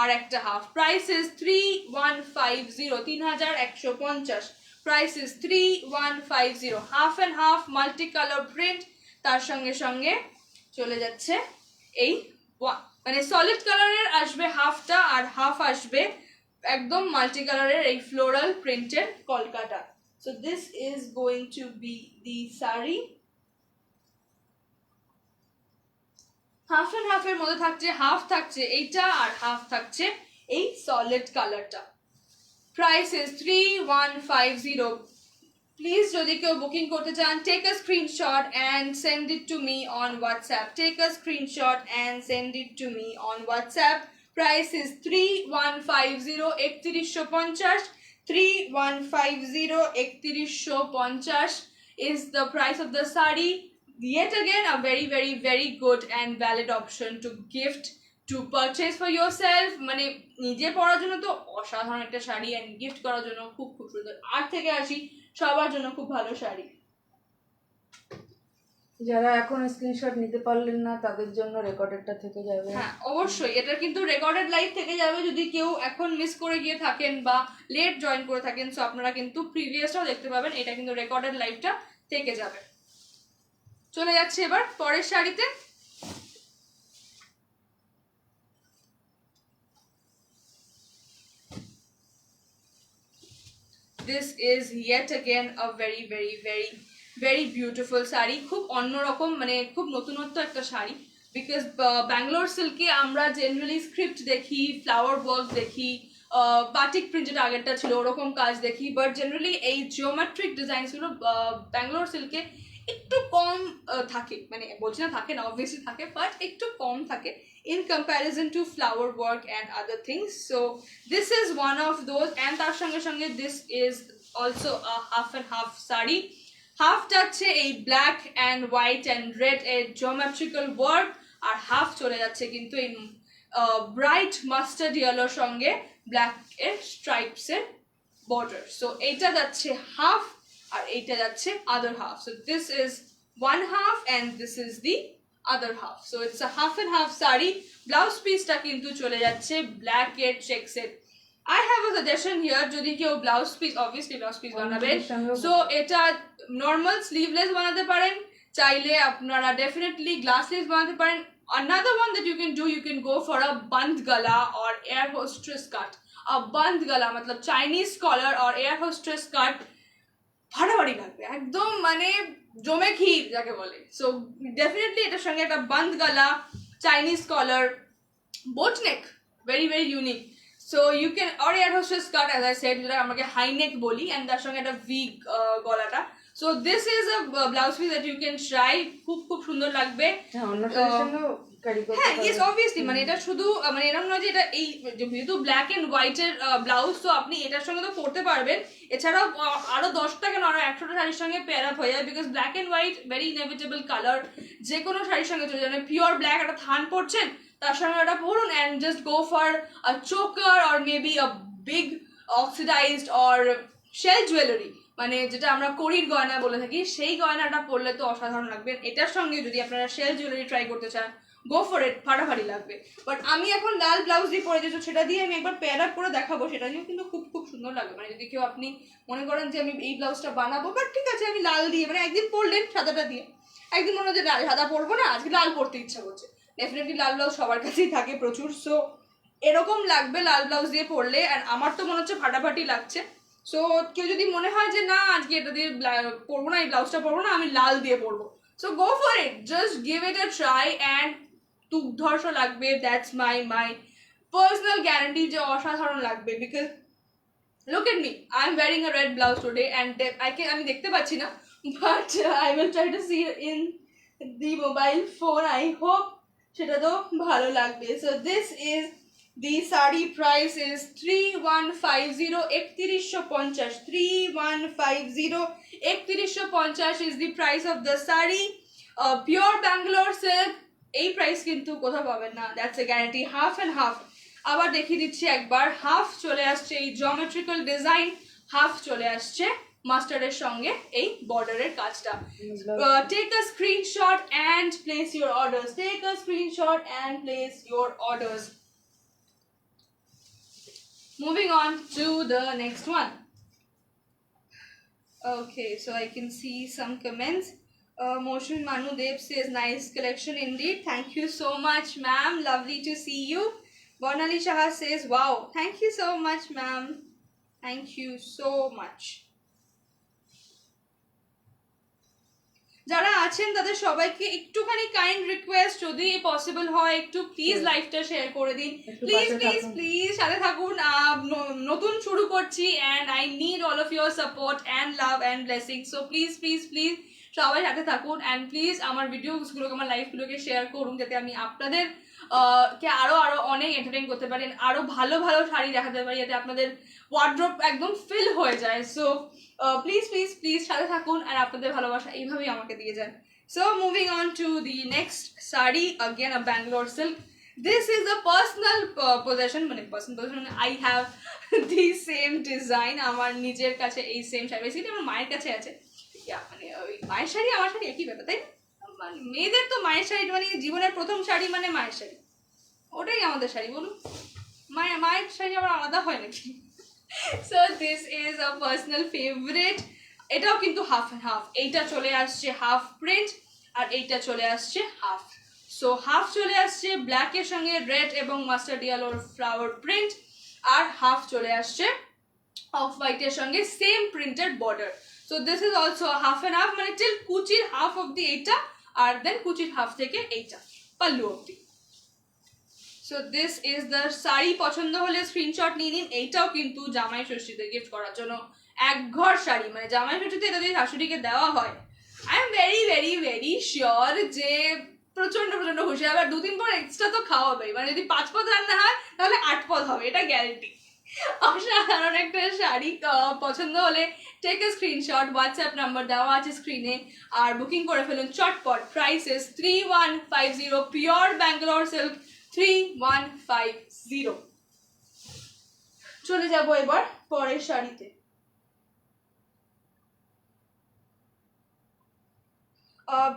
আর একটা half. Price is 3150, 3150। Price is 3150, half and half multi colour print. তার সঙ্গে সঙ্গে চলে যাচ্ছে এই মানে সলিড কালারের আসবে হাফটা, আর হাফ আসবে একদম মাল্টি কালারের এই floral printed Kolkata. So this is going to be the sari. Half and হাফের মধ্যে থাকছে, হাফ থাকছে এইটা আর হাফ থাকছে এই সলিড কালারটা। Price is 3150। প্লিজ যদি কেউ বুকিং করতে চান, take a screenshot and send it to me on WhatsApp. Take a screenshot and send it to me on WhatsApp. Price is 3150, 3150, 3150, 3150 is the price of the sari. Yet again a very very very good and valid option to gift, to purchase for yourself। মানে নিজে পরার জন্য তো অসাধারণ একটা sari, and gift করার জন্য খুব খুব সুন্দর। 8 থেকে 80 সবার জন্য খুব ভালো শাড়ি। যারা এখন স্ক্রিনশট নিতে পারলেন না তাদের জন্য রেকর্ডেডটা থেকে যাবে। হ্যাঁ অবশ্যই, এটা কিন্তু রেকর্ডেড লাইভ থেকে যাবে। যদি কেউ এখন মিস করে গিয়ে থাকেন বা লেট জয়েন করে থাকেন, সো আপনারা কিন্তু প্রিভিয়াসটাও দেখতে পাবেন। এটা কিন্তু রেকর্ডেড লাইভটা থেকে যাবে। চলে যাচ্ছে এবার পরের শাড়িতে। This is yet again a very very very very beautiful sari. খুব অন্যরকম, মানে খুব নতুনত্ব একটা শাড়ি। বিকজ ব্যাঙ্গালোর সিল্কে আমরা জেনারেলি স্ক্রিপ্ট দেখি, ফ্লাওয়ার ওয়ার্ক দেখি, বাটিক প্রিন্টেড আগেরটা ছিল ওরকম কাজ দেখি, বাট জেনারেলি এই জিওমেট্রিক ডিজাইনসগুলো ব্যাঙ্গালোর সিল্কে একটু কম থাকে। মানে বলছি না থাকে না, অবভিয়াসলি থাকে, বাট একটু কম থাকে in comparison to flower work and other things. So this is one of those, and তার সঙ্গে সঙ্গে this is also a half and half sari. Half যাচ্ছে এই black and white and red এর geometrical work, আর half চলে যাচ্ছে কিন্তু এই bright mustard yellow সঙ্গে black এর stripes এর border. So এইটা যাচ্ছে half আর এইটা যাচ্ছে other half. So this is one half and this is the other half. So it's a half and half sari. Blouse piece টা কিন্তু চলে যাচ্ছে black এর checks এর। I have a suggestion here, যদি কেউ blouse piece, obviously blouse piece বানাবেন, so এটা normal sleeveless বানাতে পারেন, চাইলে আপনারা definitely glass sleeves বানাতে পারেন। Another one that you can go for a band gala or air hostess cut. A band gala मतलब Chinese collar or air hostess cut ফাটাফাটি লাগবে একদম, মানে জমে ক্ষীর যাকে বলে। সো ডেফিনেটলি এটার সঙ্গে একটা bandhgala, Chinese collar, boat neck, very very unique. So you can, or air hostess cut as I said, যেটা আমাকে হাই নেক বলি, অ্যান্ড তার সঙ্গে একটা ভি গলাটা। So this is a blouse piece that you can try, খুব খুব সুন্দর লাগবে। হ্যাঁ ইয়েস অবভিয়াসলি, মানে এটা শুধু মানে এরকম নয় যে এটা এই যেহেতু ব্ল্যাক এন্ড হোয়াইট এর ব্লাউজ, তো আপনি এটার সঙ্গে তো পরতে পারবেন। এছাড়াও আরো 10টা কেন আরো 100টা শাড়ির সঙ্গে পেয়ার আপ হয়ে যায়, because black and white very inevitable colour, যে কোনো শাড়ির সঙ্গে চলে যাবে। পিওর ব্ল্যাক একটা থান পরছেন, তার সঙ্গে একটা পরুন and just go for a choker or maybe a big oxidised or shell jewellery, মানে যেটা আমরা কড়ির গয়না বলে থাকি, সেই গয়নাটা পরলে তো অসাধারণ লাগবে। এটার সঙ্গে যদি আপনারা শেল জুয়েলারি ট্রাই করতে চান, গো ফর ইট, ফাটাফাটি লাগবে। বাট আমি এখন লাল ব্লাউজ দিয়ে পরে যেহেতু, সেটা দিয়ে আমি একবার পেয়ার আপ করে দেখাবো, সেটা নিয়েও কিন্তু খুব খুব সুন্দর লাগবে। মানে যদি কেউ আপনি মনে করেন যে আমি এই ব্লাউজটা বানাবো, বাট ঠিক আছে আমি লাল দিয়ে, মানে একদিন পরলেন সাদাটা দিয়ে, একদিন মনে হচ্ছে সাদা পরবো না, আজকে লাল পরতে ইচ্ছা করছে, ডেফিনেটলি লাল ব্লাউজ সবার কাছেই থাকে প্রচুর। সো এরকম লাগবে লাল ব্লাউজ দিয়ে পরলে, আর আমার তো মনে হচ্ছে ফাটাফাটি লাগছে। সো কেউ যদি মনে হয় যে না আজকে এটা দিয়ে পরবো না, এই ব্লাউজটা পরবো না, আমি লাল দিয়ে পরবো, so go for it, just give it a try and দুর্ধর্ষ লাগবে। দ্যাটস মাই পার্সোনাল গ্যারান্টি যে অসাধারণ লাগবে। Because look at me, I'm wearing a red blouse today and আমি দেখতে পাচ্ছি না, but I will try to see in the mobile phone. I hope সেটা তো ভালো লাগবে। So this is the sari price is 3150, 3150, 3150, 3150 is the price of the sari. Pure Bangalore silk, এই price কিন্তু কোথাও পাবেন না, that's a guarantee. Half and half আবার দেখিয়ে দিচ্ছি একবার, হাফ চলে আসছে এই জিওমেট্রিক্যাল ডিজাইন, হাফ চলে আসছে মাস্টার্ডের সঙ্গে এই বর্ডারের কাজটা। Take a screenshot and place your orders, take a screenshot and place your orders. Moving on to the next one. Okay, so I can see some comments. Motion Manu Dev says nice collection indeed. Thank you so much, ma'am. Lovely to see you. Barnali Shah says, wow, thank you so much, ma'am. Thank you so much. যারা আছেন তাদের সবাইকে একটুখানি kind request, যদি possible হয় একটু please লাইভটা share করে দিন, প্লিজ প্লিজ প্লিজ সাথে থাকুন। নতুন শুরু করছি and I need all of your support and love and blessing, so please please please সবাই সাথে থাকুন অ্যান্ড প্লিজ আমার ভিডিওসগুলোকে, আমার লাইভগুলোকে শেয়ার করুন, যাতে আমি আপনাদের কে আরো আরো অনেক এন্টারটেইন করতে পারেন, আরো ভালো ভালো শাড়ি দেখাতে পারি, যাতে আপনাদের ওয়ার্ড্রোব একদম ফিল হয়ে যায়। সো প্লিজ প্লিজ প্লিজ সাথে থাকুন আর আপনাদের ভালোবাসা এইভাবেই আমাকে দিয়ে যান। So moving on to the next sari, again a Bangalore silk. This is a personal possession, মানে personal possession, I have the same design, আমার নিজের কাছে এই সেম শাড়ি, বেসিক্যালি আমার মায়ের কাছে আছে। মানে ওই মায়ের শাড়ি আমার শাড়ি একই ব্যাপার, তাই না? মানে মেয়েদের তো মায়ের শাড়ি মানে জীবনের প্রথম শাড়ি, মানে মায়ের শাড়ি, ওটাই আমাদের শাড়ি, বলুন। মায়ের শাড়ি আবার আলাদা হয় নাকি? So this is a personal favourite. এটাও কিন্তু হাফ অ্যান্ড হাফ, এইটা চলে আসছে হাফ প্রিন্ট আর এইটা চলে আসছে হাফ। সো হাফ চলে আসছে ব্ল্যাকের সঙ্গে রেড এবং মাস্টার্ড ইয়েলোর ফ্লাওয়ার প্রিন্ট, আর হাফ চলে আসছে অফ হোয়াইটের সঙ্গে same printed border. So this is also half and half, মানে টিল কুচির হাফ অব্দি এইটা, আর দেন কুচির হাফ থেকে এইটা পাল্লু অব্দি। So this is the sari. পছন্দ হলে স্ক্রিনশট নিয়ে নিন। এইটাও কিন্তু জামাই ষষ্ঠীতে গিফট করার জন্য এক ঘর শাড়ি, মানে জামাই ষষ্ঠীতে এটা যদি শাশুড়িকে দেওয়া হয়, I am very very very sure যে প্রচন্ড প্রচন্ড খুশি হবে। আর 2-3 পর এক্সট্রা তো খাওয়াবে, মানে যদি 5 পদ রান্না হয় তাহলে 8 পদ হবে, এটা গ্যারেন্টি। অসাধারণ একটা শাড়ি। পছন্দ হলে take a screenshot, WhatsApp number দেওয়া আছে স্ক্রিনে, আর বুকিং করে ফেলুন চটপট। Price is 3150, pure Bangalore silk 3150। চলে যাব এবার পরের শাড়িতে।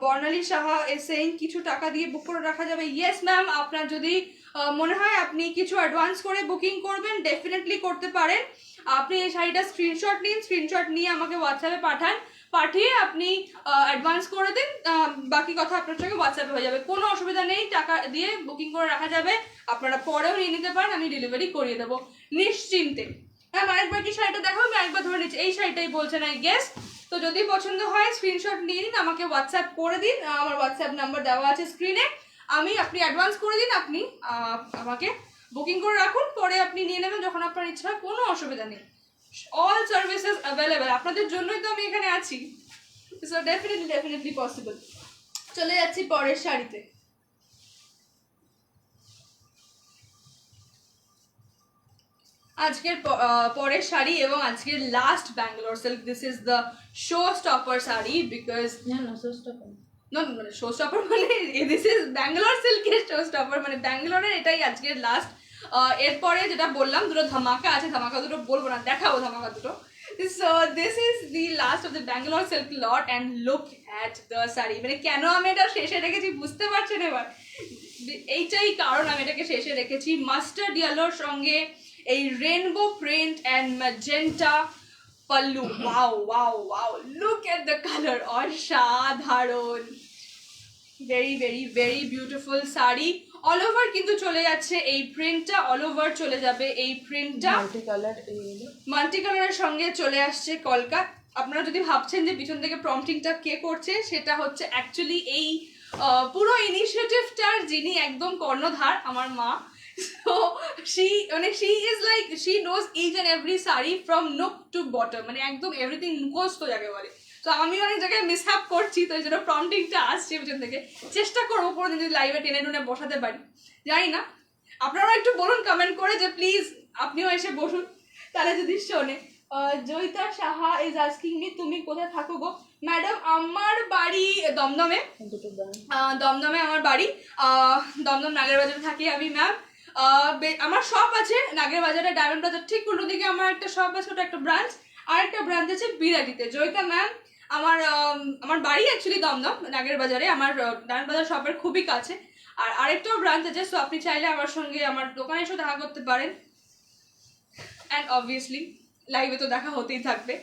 বর্ণালী সাহা is saying কিছু টাকা দিয়ে বুক করে রাখা যাবে। ইয়েস ম্যাম, আপনার যদি মনে হয় আপনি কিছু অ্যাডভান্স করে বুকিং করবেন, ডেফিনেটলি করতে পারেন। আপনি এই শাড়িটা স্ক্রিনশট নিন, স্ক্রিনশট নিয়ে আমাকে হোয়াটসঅ্যাপে পাঠান, পাঠিয়ে আপনি অ্যাডভান্স করে দিন, বাকি কথা আপনার সঙ্গে হোয়াটসঅ্যাপে হয়ে যাবে, কোনো অসুবিধা নেই। টাকা দিয়ে বুকিং করে রাখা যাবে, আপনারা পরেও নিয়ে নিতে পারেন, আমি ডেলিভারি করিয়ে দেবো নিশ্চিন্তে। হ্যাঁ, আরেকবার কি শাড়িটা দেখো, আমি আরেকবার ধরে নিচ্ছি, এই শাড়িটাই বলছেন আই গেস। তো যদি পছন্দ হয় স্ক্রিনশট নিয়ে নিন, আমাকে হোয়াটসঅ্যাপ করে দিন, আমার হোয়াটসঅ্যাপ নাম্বার দেওয়া আছে স্ক্রিনে। আপনি অ্যাডভান্স করে দিন, আপনি আমাকে বুকিং করে রাখুন, পরে আপনি নিয়ে নেবেন যখন আপনার ইচ্ছা, কোনো অসুবিধা নেই। অল সার্ভিসেস অ্যাভেলেবেল, আপনাদের জন্যই তো আমি এখানে আছি। So definitely possible. চলে যাচ্ছি পরের শাড়িতে। আজকের পরের শাড়ি এবং আজকের last Bangalore silk. This is the show stopper sari, because মানে শো স্টপার মানে দিস ইজ ব্যাঙ্গালোর সিল্কের শো স্টপার, মানে ব্যাঙ্গালোরের এটাই আজকের লাস্ট। এরপরে যেটা বললাম দুটো ধামাকা আছে, ধামাকা দুটো বলবো না, দেখাবো ধামাকা দুটো। So this is the last of the Bangalore silk lot and look at the sari. মানে কেন আমি এটা শেষে রেখেছি বুঝতে পারছেন এবার? এইটাই কারণ আমি এটাকে শেষে রেখেছি। মাস্টার্ড ইয়েলোর সঙ্গে এই rainbow print and magenta pallu. Wow wow wow, look at the colour, অসাধারণ, very very very beautiful sari. All over কিন্তু চলে যাচ্ছে এই প্রিন্টটা, অল ওভার চলে যাবে এই প্রিন্টটা, মাল্টি কালারের সঙ্গে চলে আসছে কলকা। আপনারা যদি ভাবছেন যে পিছন থেকে প্রম্পটিংটা কে করছে, সেটা হচ্ছে অ্যাকচুয়ালি এই পুরো ইনিশিয়েটিভটার যিনি একদম কর্ণধার, আমার মা। So she is like, she knows each and every sari from nook to bottom, মানে একদম এভরিথিং মুখস্থ যাকে বলে। তো আমি অনেক জায়গায় মিসহ্যাপ করছি, তো এই জন্য প্রম্পটিংটা আসছে পিছন থেকে। চেষ্টা করবো কোনোদিন যদি লাইভে টেনে টুনে বসাতে পারি, জানি না। আপনারা একটু বলুন কমেন্ট করে যে প্লিজ আপনিও এসে বসুন, তাহলে যদি শোনে। Joyita Saha is asking me, তুমি কোথায় থাকো গো? ম্যাডাম আমার বাড়ি দমদমে, দমদমে আমার বাড়ি, দমদম নাগের বাজারে থাকি আমি ম্যাম। আমার শপ আছে নাগের বাজারে, ডায়মন্ড বাজার ঠিক উল্টো দিকে আমার একটা শপ আছে, ওটা একটা ব্রাঞ্চ, আর একটা ব্রাঞ্চ আছে বিরাটিতে। জয়িতা ম্যাম, আমার বাড়ি অ্যাকচুয়ালি দমদম নাগের বাজারে, আমার ডায়মন্ড বাজার শপের খুবই কাছে, আর আরেকটাও ব্রাঞ্চ আছে। সো আপনি চাইলে আমার সঙ্গে আমার দোকানে এসে দেখা করতে পারেন, অ্যান্ড অবভিয়াসলি লাইভে তো দেখা হতেই থাকবে।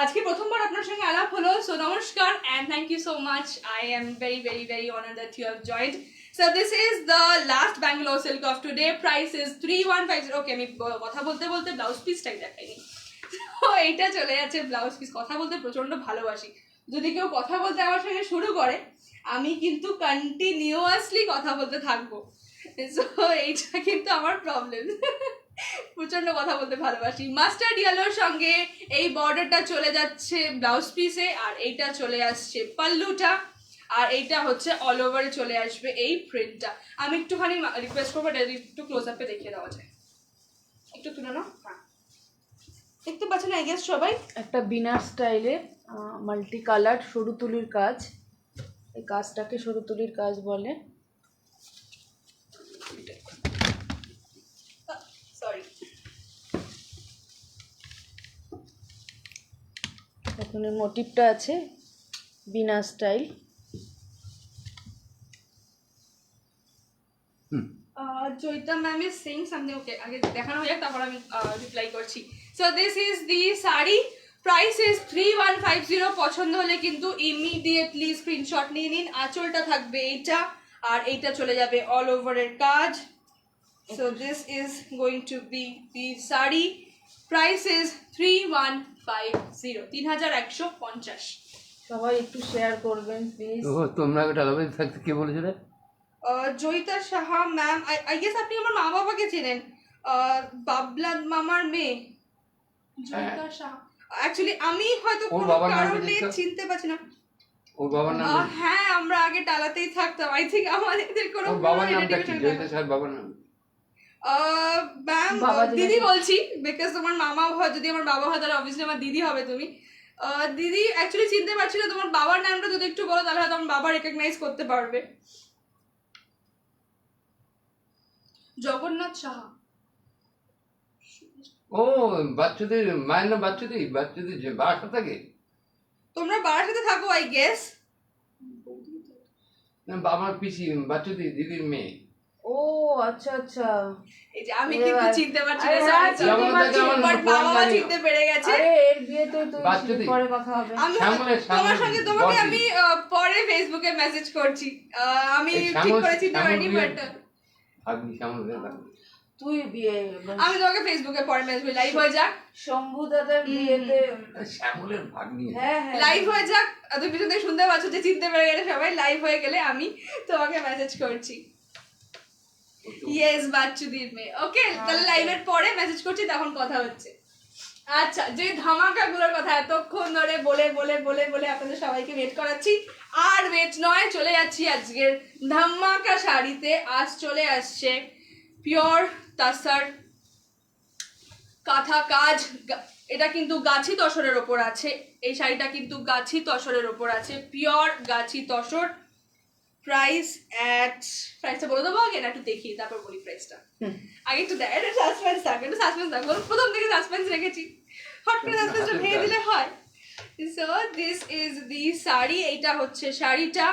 আজকে প্রথমবার আপনার সঙ্গে আলাপ হলো, সো নমস্কার and thank you so much. I am very very very honoured that you have joined. So this is the last Bangalore silk of today. Price is 3150. Okay, আমি কথা বলতে বলতে ব্লাউজ পিসটাই দেখাইনি। তো এইটা চলে যাচ্ছে ব্লাউজ পিস। কথা বলতে প্রচন্ড ভালোবাসি। যদি কেউ কথা বলতে আমার সঙ্গে শুরু করে আমি কিন্তু কন্টিনিউয়াসলি কথা বলতে থাকবো। সো এইটা কিন্তু আমার প্রবলেম। প্রচন্ড কথা বলতে ভালোবাসি। মাস্টার্ড ইয়েলোর সঙ্গে এই বর্ডারটা চলে যাচ্ছে ব্লাউজ পিসে, আর এইটা চলে আসছে পাল্লুটা, আর এইটা হচ্ছে অল ওভারে চলে আসবে এই প্রিন্টটা। আমি একটুখানি রিকোয়েস্ট করবো এটা একটু ক্লোজ আপে দেখিয়ে দেওয়া যায়, একটু তুলে নাও। হ্যাঁ, দেখতে পাচ্ছেন আই গেস সবাই। একটা বিনার স্টাইলে মাল্টি কালার সরু তুলির কাজ, এই কাজটাকে সরু তুলির কাজ বলে। সরি, এখন এই মোটিভটা আছে বিনা style. Joyita ma'am is saying something. Okay, আগে দেখানো হয়ে যাক তারপর আমি রিপ্লাই করছি। So this is the sari, price is 3150। পছন্দ হলে কিন্তু ইমিডিয়েটলি স্ক্রিনশট নিয়ে নিন। আঁচলটা থাকবে এইটা, আর এইটা চলে যাবে অল ওভারের কাজ। So this is going to be the sari, price is 3150, 3150। সবাই একটু শেয়ার করবেন প্লিজ। তোমরা টাকাবাজি থাকতে কে বলেছিল? Joyita Saha ma'am, I guess আপনি আমার মা বাবাকে চেনেন, বাবলা মামার মেয়ে জয়িতা সাহা। অ্যাকচুয়ালি আমি হয়তো ওর কোনো বাবার নাম কি কারণে জিজ্ঞেস? চিনতে পারছি না। ওর বাবার নাম কি? হ্যাঁ, আমরা আগে টালাতেই থাকতাম। আই থিঙ্ক আমাদের কোনো ওর বাবার নামটা কি? relation জয়িতা স্যার বাবার নাম? ম্যাম বাবা দিদি বলছি, বিকজ তোমার মামা হয়, যদি আমার বাবা হয় তাহলে অবভিয়াসলি আমার দিদি হবে তুমি। দিদি অ্যাকচুয়ালি চিনতে পারছি না, তোমার বাবার নামটা যদি একটু বলো তাহলে হয়তো আমার বাবা রেকগনাইজ করতে পারবে। জগন্নাথ সাহা। ও বাচ্চাদের মায়ের নাম বাচ্চাদের, বাচ্চাদের যে বাসা থাকে। তোমরা বাবার সাথে থাকো আই গেস। বাবার পিসি, বাচ্চাদের দিদির মেয়ে। ও আচ্ছা আচ্ছা, এই যে আমি কিন্তু চিনতে পারছি না, আরে sorry, হ্যাঁ, চিনতে sorry, পারছি, but আমার বাবা জানি। চিনতে পেরে গেছে। আরে এর বিয়েতে তো বাচ্চাদের। পরে কথা হবে। আমি শ্যামলের- তোমার শ্যামলের সঙ্গে তোমাকে বড়দি। আমি পরে ফেসবুকে মেসেজ করছি। আমি এই ঠিক শ্যামল- করে চিনতে পারিনি, শ্যামল বাট ভাগ্নি শ্যামল ভাগ্নি। তুই বিয়ে আমি তোমাকে ফেসবুকে পরে মেসেজ করি। লাইভ হয়ে যাক, শম্ভু দাদার বিয়েতে। শ্যামলের ভাগ্নি। হ্যাঁ হ্যাঁ, লাইভ হয়ে যাক। তুমি পিছন থেকে শুনতে পাচ্ছ যে চিনতে পেরে গেলে সবাই। লাইভ হয়ে গেলে আমি তোমাকে মেসেজ করছি। ইয়েস, বাচ্চুদির মেয়ে। ওকে, তাহলে লাইভের পরে মেসেজ করছি, তখন কথা হচ্ছে। আচ্ছা, যে ধামাকাগুলোর কথা এতক্ষণ ধরে বলে বলে বলে বলে আপনাদের সবাইকে ওয়েট করাচ্ছি, আর ওয়েট নয়, চলে যাচ্ছি আজকের ধামাকা শাড়িতে। আজ চলে আসছে পিওর তাসার কাঁথা কাজ। এটা কিন্তু গাছি তসরের ওপর আছে। এই শাড়িটা কিন্তু গাছি তসরের ওপর আছে, পিওর গাছি তসর। প্রাইসটা বলে দেবো আগে, না একটু দেখি তারপর বলি প্রাইসটা। আগে একটু দেখ, একটু সাসপেন্স থাকবে, একটু সাসপেন্স থাকবে। প্রথম থেকে সাসপেন্স রেখেছি, হট করে সাসপেন্সটা ভেঙে দিলে হয়। So this is the sari. এইটা হচ্ছে শাড়িটা,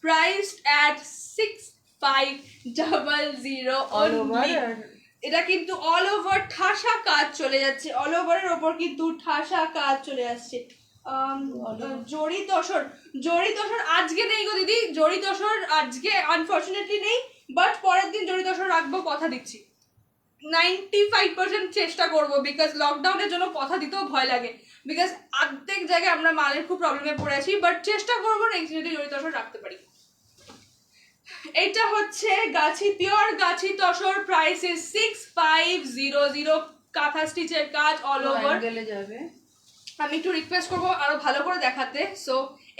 প্রাইসড অ্যাট 6500 only। এটা কিন্তু অল ওভার ঠাসা কাজ চলে যাচ্ছে, অল ওভারের ওপর কিন্তু ঠাসা কাজ চলে আসছে। জড়ি তসর, জড়ি তসর আজকে নেই গো দিদি, জড়ি তসর আজকে আনফর্চুনেটলি নেই, বাট পরের দিন জড়ি তসর রাখবো, কথা দিচ্ছি। 95% চেষ্টা করবো, বিকজ লকডাউনের জন্য কথা দিতেও ভয় লাগে, বিকজ অর্ধেক জায়গায় আমরা মালের খুব প্রবলেমে পড়ে আছি, বাট চেষ্টা করবো নেক্সট যদি জড়ি তসর রাখতে পারি। এটা হচ্ছে গাছি, pure Gachhi tussar, price is 6500। কাঁথা স্টিচের কাজ অল ওভার। যাবে। আমি একটু রিকোয়েস্ট করবো আরো ভালো করে দেখাতে। সো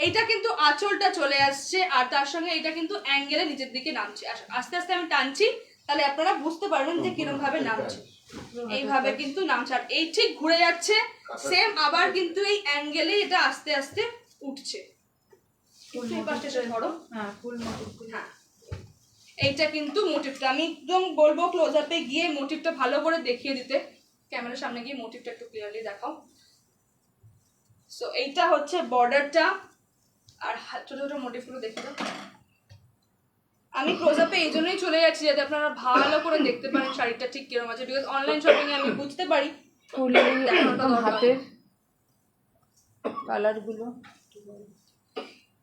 এইটা কিন্তু আঁচলটা চলে আসছে, আর তার সঙ্গে এটা কিন্তু অ্যাঙ্গেলে নিচের দিকে নামছে। আস্তে আস্তে আমি টানছি, তাহলে আপনারা বুঝতে পারবেন যে কিরকম ভাবে নামছে। এইভাবে কিন্তু নামছে, আর এই ঠিক ঘুরে যাচ্ছে সেম, আবার কিন্তু এই অ্যাঙ্গেলে এটা আস্তে আস্তে উঠছে। এই পাশটা এসে ধরো। হ্যাঁ, ফুল মোটিভ। হ্যাঁ, এইটা কিন্তু মোটিভটা আমি একদম বলবো ক্লোজ আপে গিয়ে মোটিভটা ভালো করে দেখিয়ে দিতে। ক্যামেরার সামনে গিয়ে মোটিভটা একটু ক্লিয়ারলি দেখাও। সো এইটা হচ্ছে বর্ডারটা, আর ছোট ছোট মোটিভগুলো দেখে দাও। আমি ক্লোজ আপে এই জন্যই চলে যাচ্ছি যাতে আপনারা ভালো করে দেখতে পারেন শাড়িটা ঠিক কিরকম আছে, বিকজ অনলাইন শপিং এ আমি বুঝতে পারি ফুলের হাতের কালার গুলো।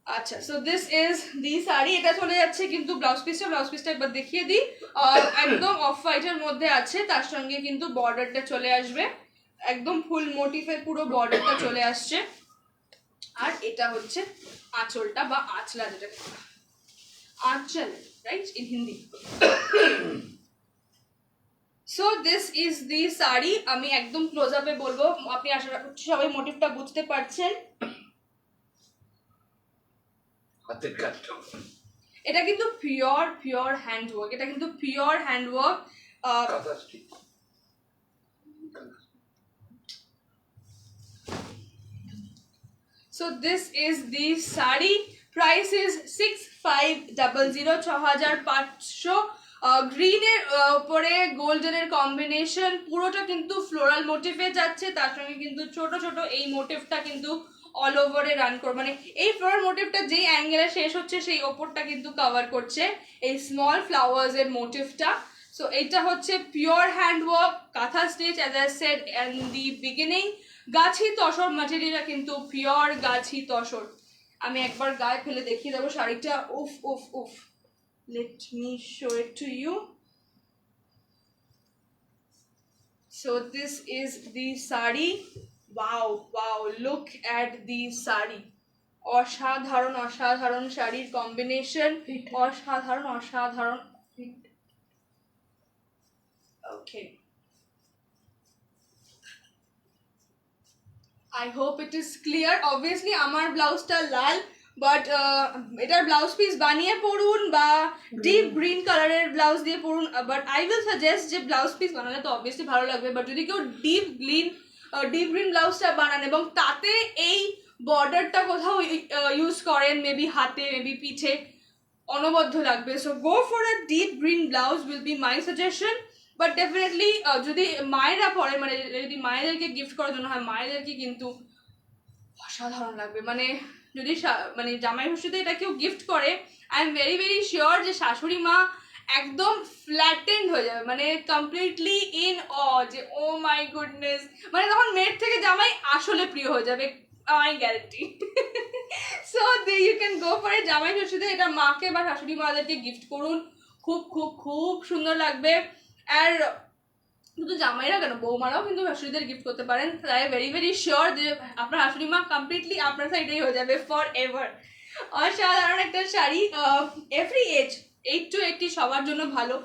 আচ্ছা, so this is the sari. এটা চলে যাচ্ছে কিন্তু ব্লাউজ পিসটা একবার দেখিয়ে দিই। একদম অফ হোয়াইটের মধ্যে আছে, তার সঙ্গে কিন্তু বর্ডারটা চলে আসবে, একদম ফুল মোটিফের পুরো বর্ডারটা চলে আসছে। আর এটা হচ্ছে আঁচলটা বা আঁচলা, যেটাকে আঁচল, right, in Hindi. So this is the sari. আমি একদম ক্লোজ আপে বলবো, আপনি আশা করছি সবাই মোটিভটা বুঝতে পারছেন। হাতের কাজটা এটা কিন্তু পিওর হ্যান্ডওয়ার্ক, এটা কিন্তু পিওর হ্যান্ডওয়ার্ক। কাঁথা stitch. So this is the sari. Price is 6500, 6500। গ্রিনের উপরে গোল্ডেনের কম্বিনেশন, পুরোটা কিন্তু ফ্লোরাল মোটিভে যাচ্ছে, তার সঙ্গে কিন্তু ছোট ছোট এই মোটিভটা কিন্তু অল ওভারে রান করবে, মানে এই ফ্লোরাল মোটিভটা যেই অ্যাঙ্গেলে শেষ হচ্ছে সেই ওপরটা কিন্তু কভার করছে এই স্মল ফ্লাওয়ার্স এর মোটিভটা। সো এইটা হচ্ছে পিওর হ্যান্ডওয়ার্ক কাঁথা stitch, as I said in the beginning. গাছি তসর ম্যাটেরিয়ালটা কিন্তু পিওর গাছি তসর। আমি একবার গায়ে ফেলে দেখিয়ে দেবো শাড়িটা। উফ উফ উফ, let me show it to you. So this is the sari. Wow wow, look at the sari. অসাধারণ অসাধারণ শাড়ির কম্বিনেশন, অসাধারণ অসাধারণ। ওকে, I hope it is clear. Obviously আমার ব্লাউজটা লাল, বাট এটার ব্লাউজ পিস বানিয়ে পরুন বা ডিপ গ্রিন কালারের ব্লাউজ দিয়ে পরুন, বাট আই উইল সাজেস্ট যে ব্লাউজ পিস বানালে তো অবভিয়াসলি ভালো লাগবে, বাট যদি কেউ ডিপ গ্রিন ব্লাউজটা বানান এবং তাতে এই বর্ডারটা কোথাও ইউজ করেন, মেবি হাতে, মেবি পিঠে, অনবদ্য লাগবে। So go for a deep green blouse will be my suggestion. But definitely যদি মায়েরা পরে, মানে যদি মায়েদেরকে গিফট করার জন্য হয়, মায়েদেরকে কিন্তু অসাধারণ লাগবে। মানে যদি মানে জামাই ষষ্ঠীতে এটা কেউ গিফট করে, I am very very sure যে শাশুড়ি মা একদম ফ্ল্যাটেন্ড হয়ে যাবে, মানে কমপ্লিটলি ইন যে ও মাই গুডনেস, মানে তখন মেয়ের থেকে জামাই আসলে প্রিয় হয়ে যাবে, I guarantee. So you can go for a Jamai ষষ্ঠীতে এটা মাকে বা শাশুড়ি মাদেরকে গিফট করুন, খুব খুব খুব সুন্দর লাগবে। আর শুধু জামাইরা কেন, বৌমারাও কিন্তু শাশুড়িদের গিফট করতে পারেন। তাই ভেরি ভেরি শিওর যে আপনার শাশুড়ি মা কমপ্লিটলি আপনার সাইডেই হয়ে যাবে ফর এভার। অসাধারণ একটা শাড়ি, এভরি এজ 8 to 80 সবার জন্য ভালো,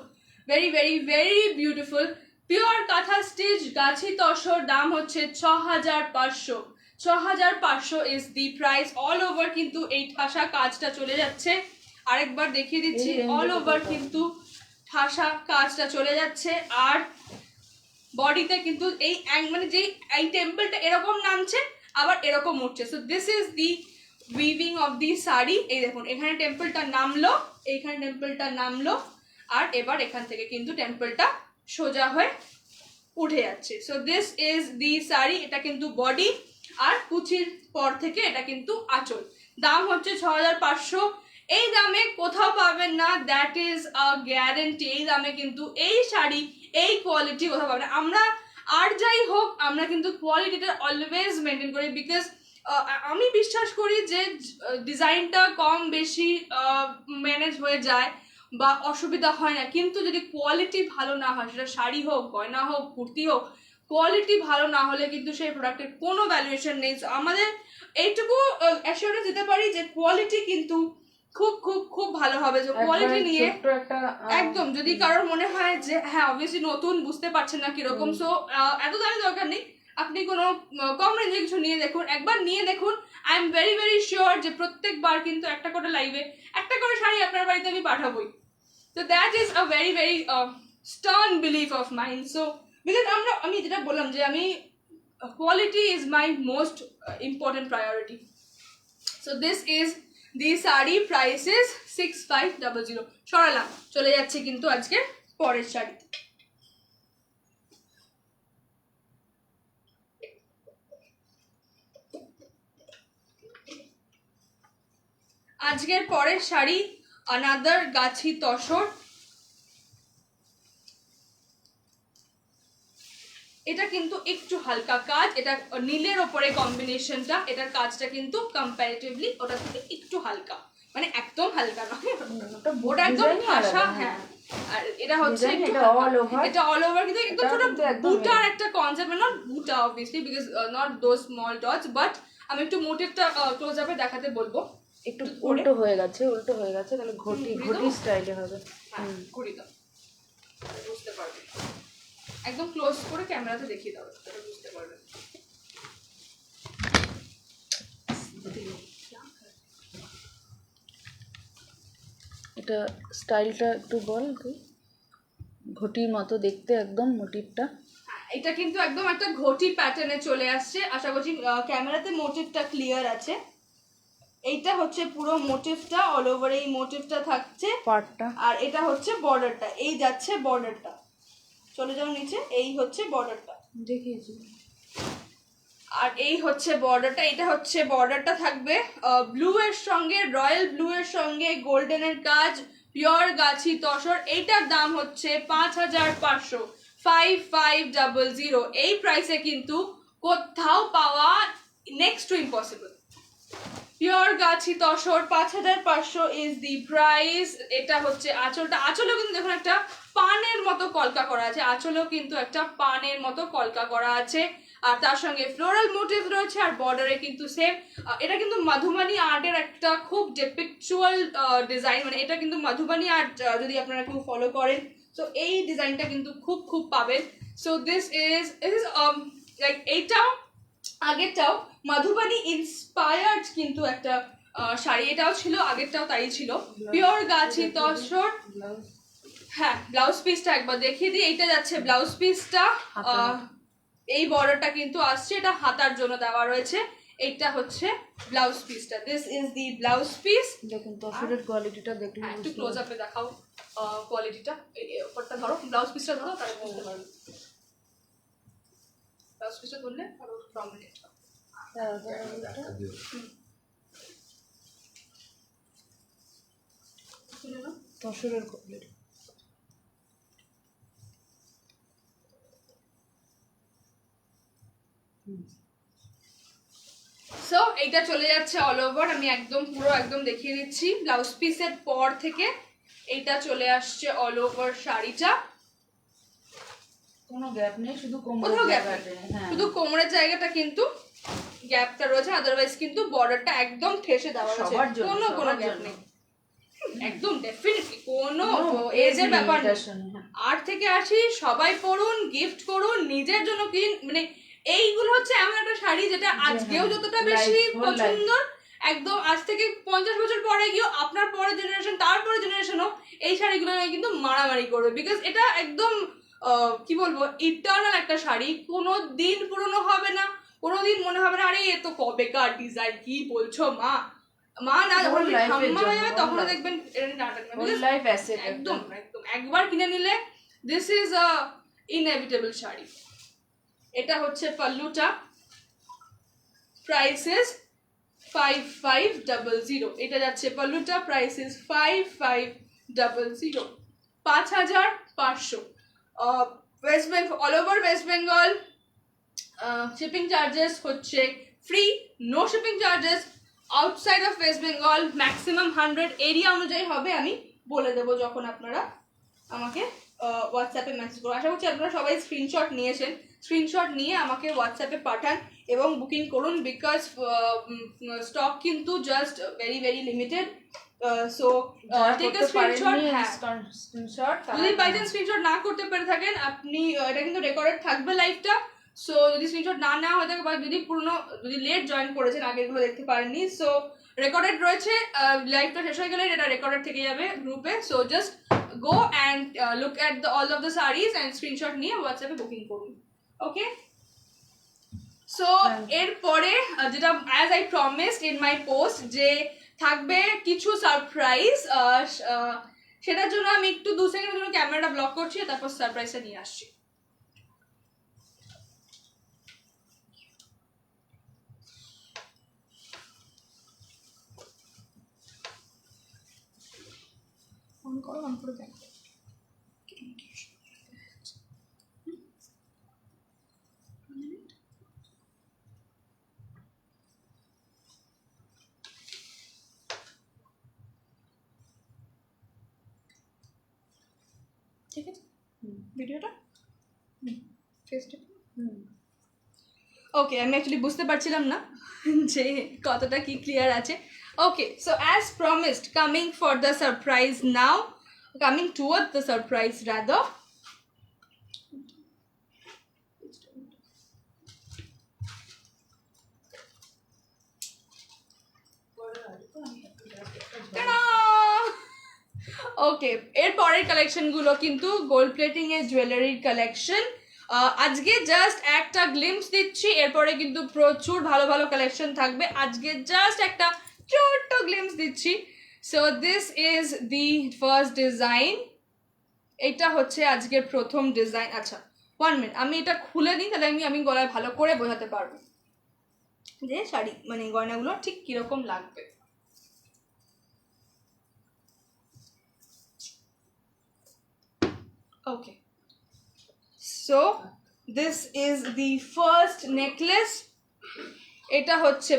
very very very beautiful. Pure কাঁথা স্টিচ গাছি তসর, দাম হচ্ছে 6500। 6500 is the price. All over কিন্তু এই ঠাসা কাজটা চলে যাচ্ছে, আরেকবার দেখিয়ে দিচ্ছি, অল ওভার কিন্তু ঠাসা কাজটা চলে যাচ্ছে। আর বডিতে কিন্তু এই মানে যেই এই টেম্পলটা এরকম নামছে আবার এরকম উঠছে। So this is the weaving of the sari. এই দেখুন, এখানে টেম্পলটা নামলো, এইখানে টেম্পলটা নামলো, আর এবার এখান থেকে কিন্তু টেম্পলটা সোজা হয়ে উঠে যাচ্ছে। So this is the sari. এটা কিন্তু বডি, আর কুচির পর থেকে এটা কিন্তু আঁচল। দাম হচ্ছে 6500। এই দামে কোথাও পাবেন না, দ্যাট ইজ আ গ্যারেন্টি। এই দামে কিন্তু এই শাড়ি, এই কোয়ালিটি কোথাও পাবেন না। আমরা আর যাই হোক, আমরা কিন্তু কোয়ালিটিটা অলওয়েজ মেনটেন করি, বিকজ আমি বিশ্বাস করি যে ডিজাইনটা কম বেশি ম্যানেজ হয়ে যায় বা অসুবিধা হয় না, কিন্তু যদি কোয়ালিটি ভালো না হয়, সেটা শাড়ি হোক, গয়না হোক, কুর্তি হোক, কোয়ালিটি ভালো না হলে কিন্তু সেই প্রোডাক্টের কোনো ভ্যালুয়েশন নেই। আমাদের এইটুকু অ্যাসিওরেন্স দিতে পারি যে কোয়ালিটি কিন্তু খুব খুব খুব ভালো হবে। যে কোয়ালিটি নিয়ে একদম, যদি কারোর মনে হয় যে হ্যাঁ অবভিয়াসলি নতুন, বুঝতে পারছেন না কিরকম, সো এত দামি দরকার নেই, আপনি কোনো কম রেঞ্জে কিছু নিয়ে দেখুন, একবার নিয়ে দেখুন। I am very very sure যে প্রত্যেকবার কিন্তু একটা করে লাইভে একটা করে শাড়ি আপনার বাড়িতে আমি পাঠাবোই। তো that is a very very stern belief of mind. So because আমি যেটা বললাম যে আমি quality is my most important priority. So this is the sari, price is 6500। সরালাম, চলে যাচ্ছে কিন্তু আজকে পরের শাড়ি। আজকের পরের শাড়ি আনাদার গাছি তসর। এটা কিন্তু একটু হালকা কাজ, এটা নীলের ওপরে কম্বিনেশনটা, এটার কাজটা কিন্তু কম্পারেটিভলি ওটা থেকে একটু হালকা, মানে একদম হালকা নয়, ওটা একদম আশা। হ্যাঁ, আর এটা হচ্ছে এটা অল ওভার, এটা অল ওভার, কিন্তু একদম ছোট বুটার একটা কনসেপ্ট, নট বুটা obviously because not those small dots, but আমি একটু মোটিভটা ক্লোজ আপে দেখাতে বলবো। একটু উল্টো হয়ে গেছে, তাহলে ঘটি স্টাইলে হবে। হ্যাঁ, ঘুরি দাও, বুঝতে পারবে, একদম ক্লোজ করে ক্যামেরাতে দেখিয়ে দাও, তাহলে বুঝতে পারবে। এটা স্টাইলটা একটু বল তুই, ঘটির মতো দেখতে একদম মোটিভটা। এটা কিন্তু একদম একটা ঘটি প্যাটার্নে চলে আসছে, আশা করছি ক্যামেরাতে মোটিভটা ক্লিয়ার আছে। এইটা হচ্ছে পুরো মোটিভটা, অল ওভার এই মোটিভটা থাকছে পার্টটা, আর এটা হচ্ছে বর্ডারটা, এই যাচ্ছে বর্ডারটা, চলে যাও নিচে, এই হচ্ছে বর্ডারটা দেখিয়েছি। আর এই হচ্ছে বর্ডারটা, এটা হচ্ছে বর্ডারটা থাকবে ব্লু এর সঙ্গে, রয়্যাল ব্লু এর সঙ্গে গোল্ডেনের কাজ, পিওর গাছি তসর। এইটার দাম হচ্ছে 5500, 5500। এই প্রাইসে কিন্তু কোথাও পাওয়া next to impossible. Pure Gachhi tussar 5500 is the price. এটা হচ্ছে আঁচলটা, আঁচলেও কিন্তু দেখুন একটা পানের মতো কলকা করা আছে, আঁচলেও কিন্তু একটা পানের মতো কলকা করা আছে, আর তার সঙ্গে ফ্লোরাল মোটিভ রয়েছে, আর বর্ডারে কিন্তু সেম। এটা কিন্তু মধুবানী আর্টের একটা খুব ডেপিকচুয়াল ডিজাইন, মানে এটা কিন্তু মধুবানী আর্ট যদি আপনারা কেউ ফলো করেন, সো এই ডিজাইনটা কিন্তু খুব খুব পাবেন। সো দিস ইজ লাইক এইটাও আগেরটাও মধুবানী ইন্সপায়ার্ড কিন্তু একটা শাড়ি, এটাও ছিল, আগেরটাও তাই ছিল, পিওর গাছি তসর। হ্যাঁ, ব্লাউজ পিসটা একবার দেখিয়ে দিই, এইটা যাচ্ছে ব্লাউজ পিসটা, এই বর্ডারটা কিন্তু আসছে, এটা হাতার জন্য দেওয়া রয়েছে, এইটা হচ্ছে ব্লাউজ পিসটা, this is the blouse piece. দেখুন তসরের কোয়ালিটিটা দেখলে একটু ক্লোজ আপে দেখাও কোয়ালিটিটা, এই ওপরটা ধরো, ব্লাউজ পিসটা ধরো, তাহলে বুঝতে পারবে, ব্লাউজ পিসটা ধরলে আরো প্রমিনেন্ট হবে। তসরের কোয়ালিটি সো এইটা চলে যাচ্ছে অল ওভার, আমি একদম পুরো একদম দেখিয়ে দিচ্ছি, ব্লাউজ পিসের পর থেকে এইটা চলে আসছে অল ওভার শাড়িটা, কোনো গ্যাপ নেই, শুধু কোথাও গ্যাপ জায়গাতে, নেই, হ্যাঁ শুধু কোমরের জায়গাটা কিন্তু গ্যাপটা রয়েছে, আদারওয়াইজ কিন্তু বর্ডারটা একদম ঠেসে দেওয়া রয়েছে, সবার জন্য, কোনো কোনো গ্যাপ নেই, একদম ডেফিনেটলি কোনো এজের ব্যাপার নেই। 8 থেকে 80 সবাই পরুন, গিফট করুন, নিজের জন্য কিন, মানে এইগুলো হচ্ছে এমন একটা শাড়ি যেটা আজকেও যতটা বেশি পছন্দ, একদম আজ থেকে 50 বছর পরে গিয়েও আপনার পরের জেনারেশন, তারপরে জেনারেশনও এই শাড়িগুলো নিয়ে কিন্তু মারামারি করবে, বিকজ এটা একদম কি বলবো, ইটার্নাল একটা শাড়ি, কোনো দিন পুরনো হবে না, কোনোদিন মনে হবে না আরে এ তো কবেকার ডিজাইন, কি বলছো মা, মা না যখন ঠাম্মা হয়ে যাবে তখন দেখবেন একদম একদম একবার কিনে নিলে this is a inevitable sari. এটা হচ্ছে পাল্লুটা, প্রাইস ইজ 5500, এটা যাচ্ছে পাল্লুটা, price is 5500, 5500। West Bengal, all over West Bengal shipping charges হচ্ছে free, no shipping charges. Outside of West Bengal maximum 100 area অনুযায়ী হবে, আমি বলে দেবো যখন আপনারা আমাকে হোয়াটসঅ্যাপে মেসেজ করুন। আশা করছি আপনারা সবাই স্ক্রিনশট নিয়েছেন, স্ক্রিনশট নিয়ে আমাকে হোয়াটসঅ্যাপে পাঠান এবং বুকিং করুন, বিকজ স্টক কিন্তু just very very limited. So take a screenshot, যদি বাই চান্স স্ক্রিনশট না করতে পেরে থাকেন আপনি, এটা কিন্তু রেকর্ডেড থাকবে লাইভটা, সো যদি স্ক্রিনশট না নেওয়া হয়ে থাকে বা যদি লেট জয়েন করেছেন, আগেরগুলো দেখতে পারেননি, সো রেকর্ডেড রয়েছে, লাইভটা শেষ হয়ে গেলে এটা রেকর্ডেড থেকে যাবে গ্রুপে, so just go and look at all of the sarees and screenshot নিয়ে হোয়াটসঅ্যাপে বুকিং করুন, ওকে। সো এরপরে যেটা as I promised in my post, যে থাকবে কিছু সারপ্রাইজ, সেটার জন্য আমি একটু 2 সেকেন্ডের জন্য ক্যামেরাটা ব্লক করছি, তারপর সারপ্রাইজটা নিয়ে আসছি। অন করো, অন করে দেখো। ঠিক আছে ভিডিওটা ফেসটা ওকে আমি অ্যাকচুয়ালি বুঝতে পারছিলাম না যে কতটা কি ক্লিয়ার আছে okay so as promised coming for the surprise now coming toward the surprise rather okay এর পরের কালেকশনগুলো কিন্তু গোল্ড প্লেটিং এর জুয়েলারির কালেকশন আজকে জাস্ট একটা গ্লিমস দিচ্ছি এরপরে কিন্তু প্রচুর ভালো ভালো কালেকশন থাকবে আজকে জাস্ট একটা ছোট্ট গ্লিমস দিচ্ছি so this is the first design এটা হচ্ছে আজকের প্রথম ডিজাইন আচ্ছা 1 মিনিট আমি এটা খুলে দিই তাহলে আমি গলায় ভালো করে বোঝাতে পারবো যে শাড়ি মানে গয়নাগুলো ঠিক কিরকম লাগবে okay so this is the first necklace এটা হচ্ছে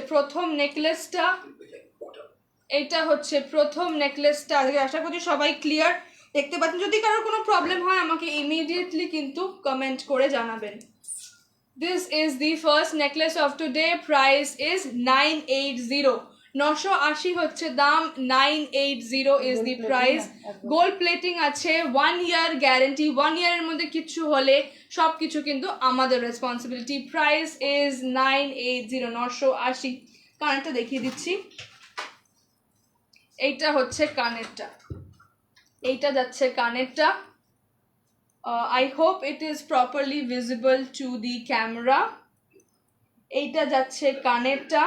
প্রথম নেকলেসটা আজকে আশা করছি সবাই ক্লিয়ার দেখতে পাচ্ছেন যদি কারোর কোনো প্রবলেম হয় আমাকে ইমিডিয়েটলি কিন্তু কমেন্ট করে জানাবেন this is the first necklace of today price is 980 980 হচ্ছে দাম 980 is the price gold plating আছে 1 year guarantee 1 year এর মধ্যে কিছু হলে সবকিছু কিন্তু আমাদের রেসপন্সিবিলিটি price is 980 980 কানেরটা দেখিয়ে দিচ্ছি এইটা হচ্ছে কানেরটা এইটা যাচ্ছে কানেরটা I hope it is properly visible to the camera এইটা যাচ্ছে কানেরটা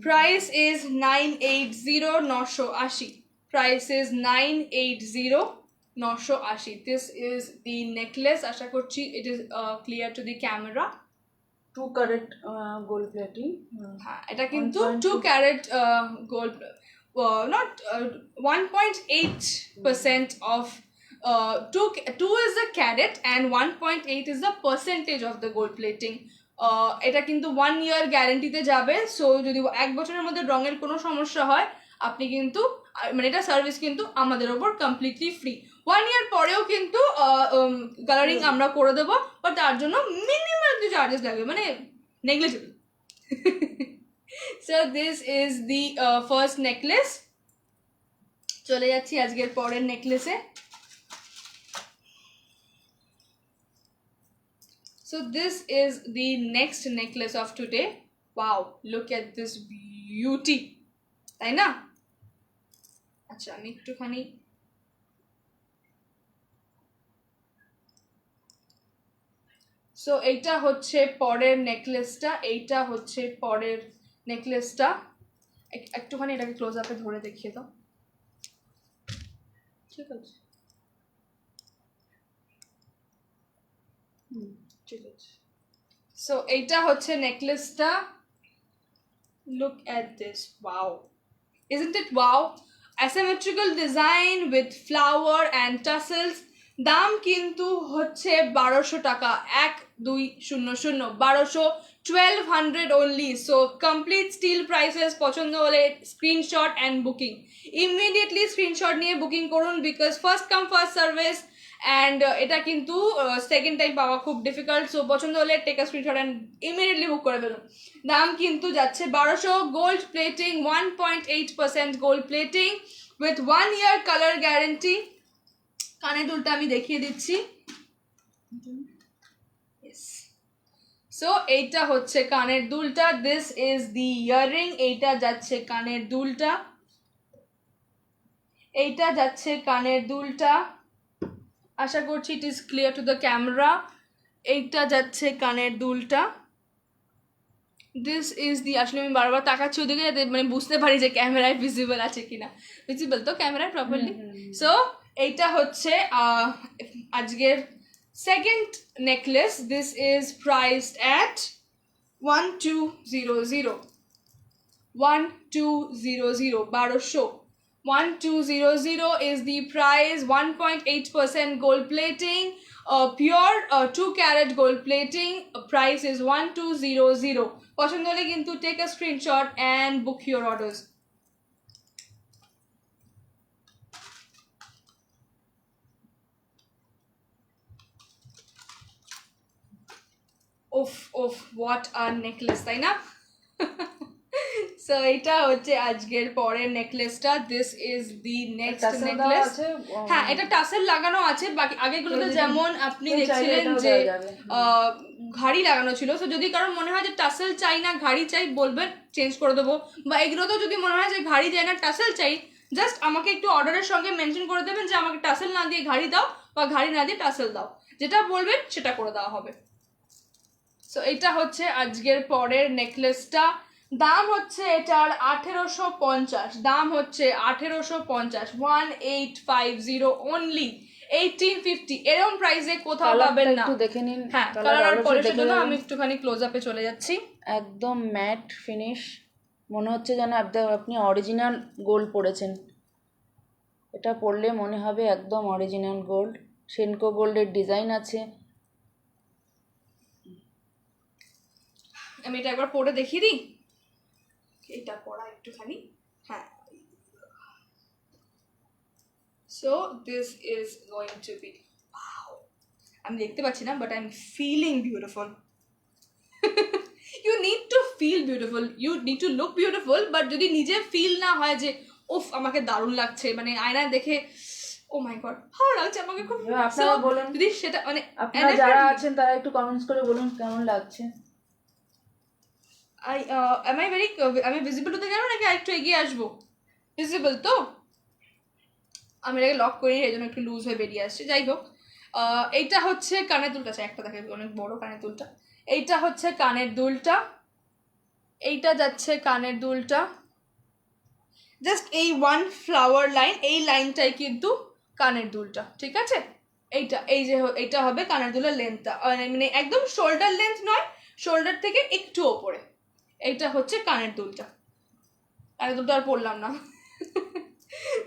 price is 980 980 price is 980 980 this is the necklace আশা করছি it is clear to the camera 2 carat gold plating হ্যাঁ এটা কিন্তু 2 carat gold not 1.8% of 2 is the carat and 1.8 is the percentage of the gold plating এটা কিন্তু 1 year গ্যারান্টিতে যাবে so যদি 1 বছরের মধ্যে রঙের কোনো সমস্যা হয় আপনি কিন্তু মানে এটা সার্ভিস কিন্তু আমাদের ওপর কমপ্লিটলি ফ্রি 1 year পরেও কিন্তু কালারিং আমরা করে দেবো বাট তার জন্য মিনিমাম একটু চার্জেস লাগবে মানে negligible so this is the first necklace চলে যাচ্ছি আজকের পরের নেকলেসে So this is the next necklace of today. Wow, look at this beauty. তাই না আচ্ছা আমি একটুখানি সো এইটা হচ্ছে পরের নেকলেসটা এইটা হচ্ছে পরের নেকলেসটা একটুখানি এটাকে ক্লোজ আপে ধরে দেখিয়ে দাও ঠিক আছে ঠিক আছে সো এইটা হচ্ছে নেকলেসটা look at this wow isn't it wow asymmetrical design with flower and tassels দাম কিন্তু হচ্ছে 1200 টাকা 1200 1200 only so complete steel prices পছন্দ হলে screenshot and booking immediately screenshot নিয়ে বুকিং করুন because first come first service and এটা কিন্তু সেকেন্ড টাইম পাওয়া খুব ডিফিকাল্ট সো পছন্দ হলে take a screenshot and immediately book করে ফেলুন দাম কিন্তু যাচ্ছে 1200 gold plating 1.8% gold plating with 1 year colour guarantee কানের দুলটা আমি দেখিয়ে দিচ্ছি সো এইটা হচ্ছে কানের দুলটা দিস ইজ দি ইয়াররিং এইটা যাচ্ছে কানের দুলটা এইটা যাচ্ছে কানের দুলটা আশা করছি it is clear to the camera এইটা যাচ্ছে কানের দুলটা দিস ইজ দি আসলে আমি বারবার তাকাচ্ছি ওদিকে যাতে মানে বুঝতে পারি যে ক্যামেরায় ভিজিবল আছে কিনা ভিজিবল তো ক্যামেরায় প্রপারলি সো এইটা হচ্ছে আজকের second necklace this is priced at 1200 1200 is the price 1.8% gold plating pure 2 carat gold plating price is 1200 পছন্দ হলে কিন্তু take a screenshot and book your orders ওফ ওফ হোয়াট আর নেকলেস, তাই না? সো এটা হচ্ছে আজকের পরের নেকলেসটা। This is the next necklace. হ্যাঁ, এটা টাসেল লাগানো আছে। বাকি আগেগুলোতে যেমন আপনি দেখছিলেন যে ঘাড়ি লাগানো ছিল। সো যদি কারোর মনে হয় যে টাসেল চাই না ঘাড়ি চাই, বলবেন, চেঞ্জ করে দেবো। বা এগুলোতেও যদি মনে হয় যে ঘাড়ি চাই না টাসেল চাই, জাস্ট আমাকে একটু অর্ডারের সঙ্গে মেনশন করে দেবেন যে আমাকে টাসেল না দিয়ে ঘাড়ি দাও বা ঘাড়ি না দিয়ে টাসেল দাও, যেটা বলবেন সেটা করে দেওয়া হবে। সো এটা হচ্ছে আজকের পরের নেকলেসটা। দাম হচ্ছে এটার 1850, দাম হচ্ছে 1850, 1850 অনলি, 1850। এরকম প্রাইসে কোথাও পাবেন না। একটু দেখে নিন। হ্যাঁ, কালার আর পলিশের জন্য আমি একটুখানি ক্লোজ আপে চলে যাচ্ছি। একদম ম্যাট ফিনিশ, মনে হচ্ছে যেন আপনি অরিজিনাল গোল্ড পরেছেন। এটা পরলে মনে হবে একদম অরিজিনাল গোল্ড। সেনকো গোল্ডের ডিজাইন আছে। আমি এটা একবার পরে দেখিয়ে দিই। এটা পরা একটুখানি, হ্যাঁ। So this is going to be, আমি দেখতে পাচ্ছি না, but I am feeling beautiful. You need to feel beautiful, you need to look beautiful, but যদি নিজে ফিল না হয় যে উফ আমাকে দারুণ লাগছে, মানে আয়নায় দেখে ও মাই গড ভালো লাগছে আমাকে খুব, আপনারা বলুন, যদি সেটা মানে আপনারা যারা আছেন তারা একটু কমেন্টস করে বলুন কেমন লাগছে। আমি ভিজিবল হতে গেল নাকি আরেকটু এগিয়ে আসবো? ভিজিবল তো, আমি এটাকে লক করি, এই জন্য একটু লুজ হয়ে বেরিয়ে আসছে। যাই হোক, এইটা হচ্ছে কানের দুলটা, একটা দেখে অনেক বড় কানের দুলটা। এইটা হচ্ছে কানের দুলটা, এইটা যাচ্ছে কানের দুলটা। জাস্ট এই ওয়ান ফ্লাওয়ার লাইন, এই লাইনটাই কিন্তু কানের দুলটা, ঠিক আছে? এইটা এই যে এইটা হবে কানের দুলের লেন্থটা, মানে একদম শোল্ডার লেন্থ নয়, শোল্ডার থেকে একটু ওপরে। এইটা হচ্ছে কানের দুলটা। কানের দুলটা আর পড়লাম না।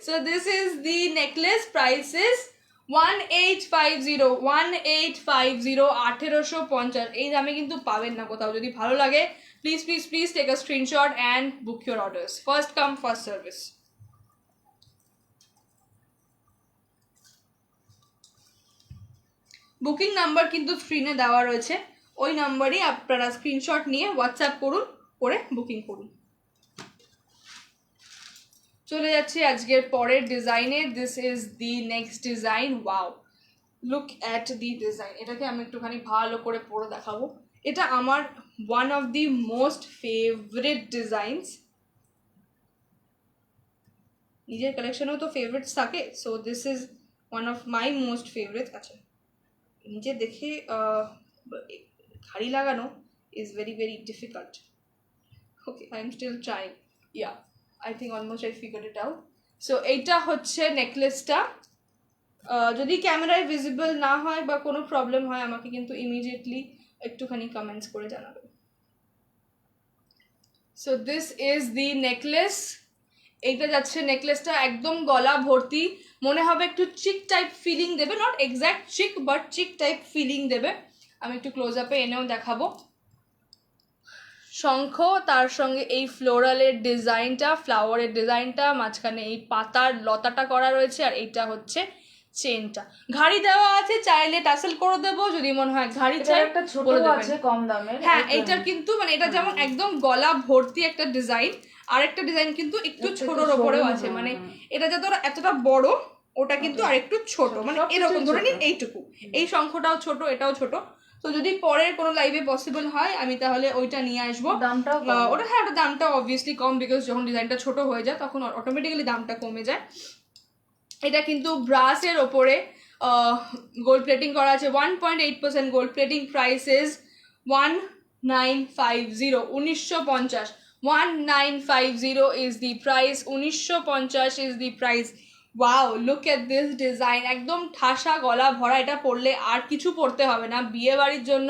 So this is the necklace. Price is 1850, 1850, 1850। এই দামে কিন্তু পাবেন না কোথাও। যদি ভালো লাগে please please please take a screenshot and book your orders. First come first service. Booking number কিন্তু স্ক্রিনে দেওয়া রয়েছে, ওই নাম্বারই আপনারা স্ক্রিনশট নিয়ে হোয়াটসঅ্যাপ করুন, করে বুকিং করুন। চলে যাচ্ছি আজকের পরের ডিজাইনে। This is the next design. Wow, look at the design. এটাকে আমি একটুখানি ভালো করে পরে দেখাবো। এটা আমার one of the most favourite designs. নিজের কালেকশনেও তো ফেভারিটস থাকে, so this is one of my most favourite. আচ্ছা, নিজে দেখে ঘাড়ি লাগানো is very very difficult. Okay, I am still trying. Yeah, I think almost I figured it out. So এইটা হচ্ছে নেকলেসটা। যদি ক্যামেরায় ভিজিবল না হয় বা কোনো প্রবলেম হয় আমাকে কিন্তু ইমিডিয়েটলি একটুখানি কমেন্টস করে জানাবেন। So this is the necklace. এইটা যাচ্ছে নেকলেসটা একদম গলা ভর্তি, মনে হবে একটু চিক টাইপ ফিলিং দেবে, not exact chic but chic type feeling দেবে। আমি একটু ক্লোজ আপে এনেও দেখাবো। শঙ্খ, তার সঙ্গে এই ফ্লোরালের ডিজাইনটা, ফ্লাওয়ারের ডিজাইনটা, মাঝখানে এই পাতার লতাটা করা রয়েছে, আর এইটা হচ্ছে চেনটা। ঘাড়ি দেওয়া আছে, চাইলে টাসেল করে দেবো যদি মনে হয় ঘাড়ি চাই। একটা ছোট আছে কম দামের। হ্যাঁ, এইটার কিন্তু মানে এটা যেমন একদম গলা ভর্তি একটা ডিজাইন, আরেকটা ডিজাইন কিন্তু একটু ছোটর ওপরেও আছে, মানে এটা যত এতটা বড়, ওটা কিন্তু আরেকটু ছোট, মানে এরকম ধরে নিন এইটুকু। এই শঙ্খটাও ছোট, এটাও ছোট। তো যদি পরের কোনো লাইভে পসিবল হয় আমি তাহলে ওইটা নিয়ে আসবো। ওটা হ্যাঁ, ওটা দামটা অবভিয়াসলি কম, বিকজ যখন ডিজাইনটা ছোট হয়ে যায় তখন অটোমেটিক্যালি দামটা কমে যায়। এটা কিন্তু ব্রাসের ওপরে গোল্ড প্লেটিং করা আছে, 1.8% gold plating. Price is 1950, 1950, 1950 is the price, 1950 is the price. Wow, look at this design, একদম ঠাসা গলা ভরা। এটা পরলে আর কিছু পরতে হবে না, বিয়ে বাড়ির জন্য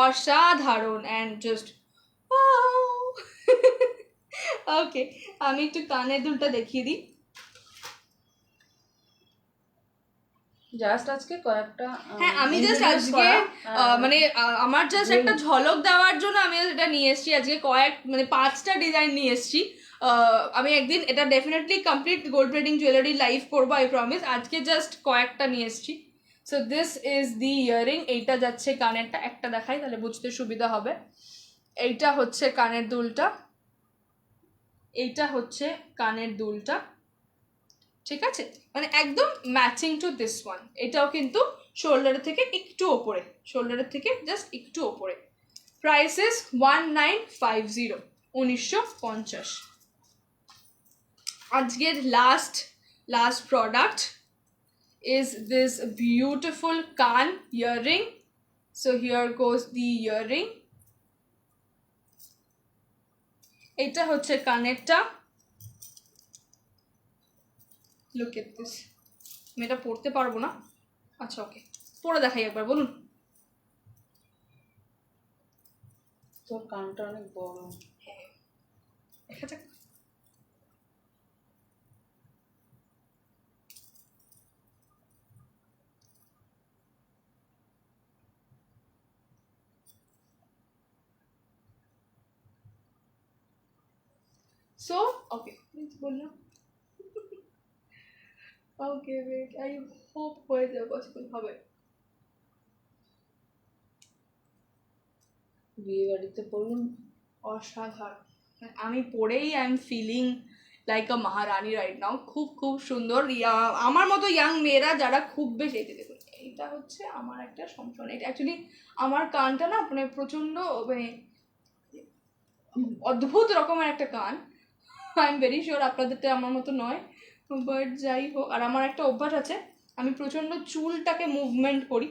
অসাধারণ। অ্যান্ড জাস্ট ওকে, আমি একটু কানের দুলটা দেখিয়ে দিই। জাস্ট আজকে কয়েকটা, হ্যাঁ, আমি জাস্ট আজকে মানে আমার জাস্ট একটা ঝলক দেওয়ার জন্য আমি এটা নিয়ে এসেছি। আজকে মানে 5টা ডিজাইন নিয়ে এসেছি। আমি একদিন এটা definitely complete gold plating jewellery live করবো, আই প্রমিস। আজকে জাস্ট কয়েকটা নিয়ে এসেছি। So this is the earring. এইটা যাচ্ছে কানেরটা, একটা দেখাই তাহলে বুঝতে সুবিধা হবে। এইটা হচ্ছে কানের দুলটা, এইটা হচ্ছে কানের দুলটা, ঠিক আছে, মানে একদম ম্যাচিং টু দিস ওয়ান। এটাও কিন্তু শোল্ডারের থেকে একটু ওপরে, শোল্ডারের থেকে জাস্ট একটু ওপরে। Price is 1950, 1950। আজকের last product is this beautiful kan earring. So here goes the earring. এটা হচ্ছে কানেরটা। Look at this. আমি এটা পরতে পারবো না, আচ্ছা ওকে, পরে দেখাই একবার, বলুন। তোর কানটা অনেক বড়। হ্যাঁ, দেখা যাক। So, okay, please বললাম। Okay, wait, I hope হয়ে যাবে, পসিবল হবে। বিয়ে বাড়িতে পড়ুন। অসাধারণ, আমি পরেই I am feeling like a maharani right now. খুব খুব সুন্দর। আমার মতো ইয়াং মেয়েরা যারা খুব বেশি, এই যে দেখুন, এইটা হচ্ছে আমার একটা সমস্যা। এটা অ্যাকচুয়ালি আমার কানটা না মানে প্রচণ্ড মানে অদ্ভুত রকমের একটা কান। আই এম ভেরি শিওর আপনাদেরটা আমার মতো নয়, বাট যাই হোক। আর আমার একটা অভ্যাস আছে, আমি প্রচণ্ড চুলটাকে মুভমেন্ট করি,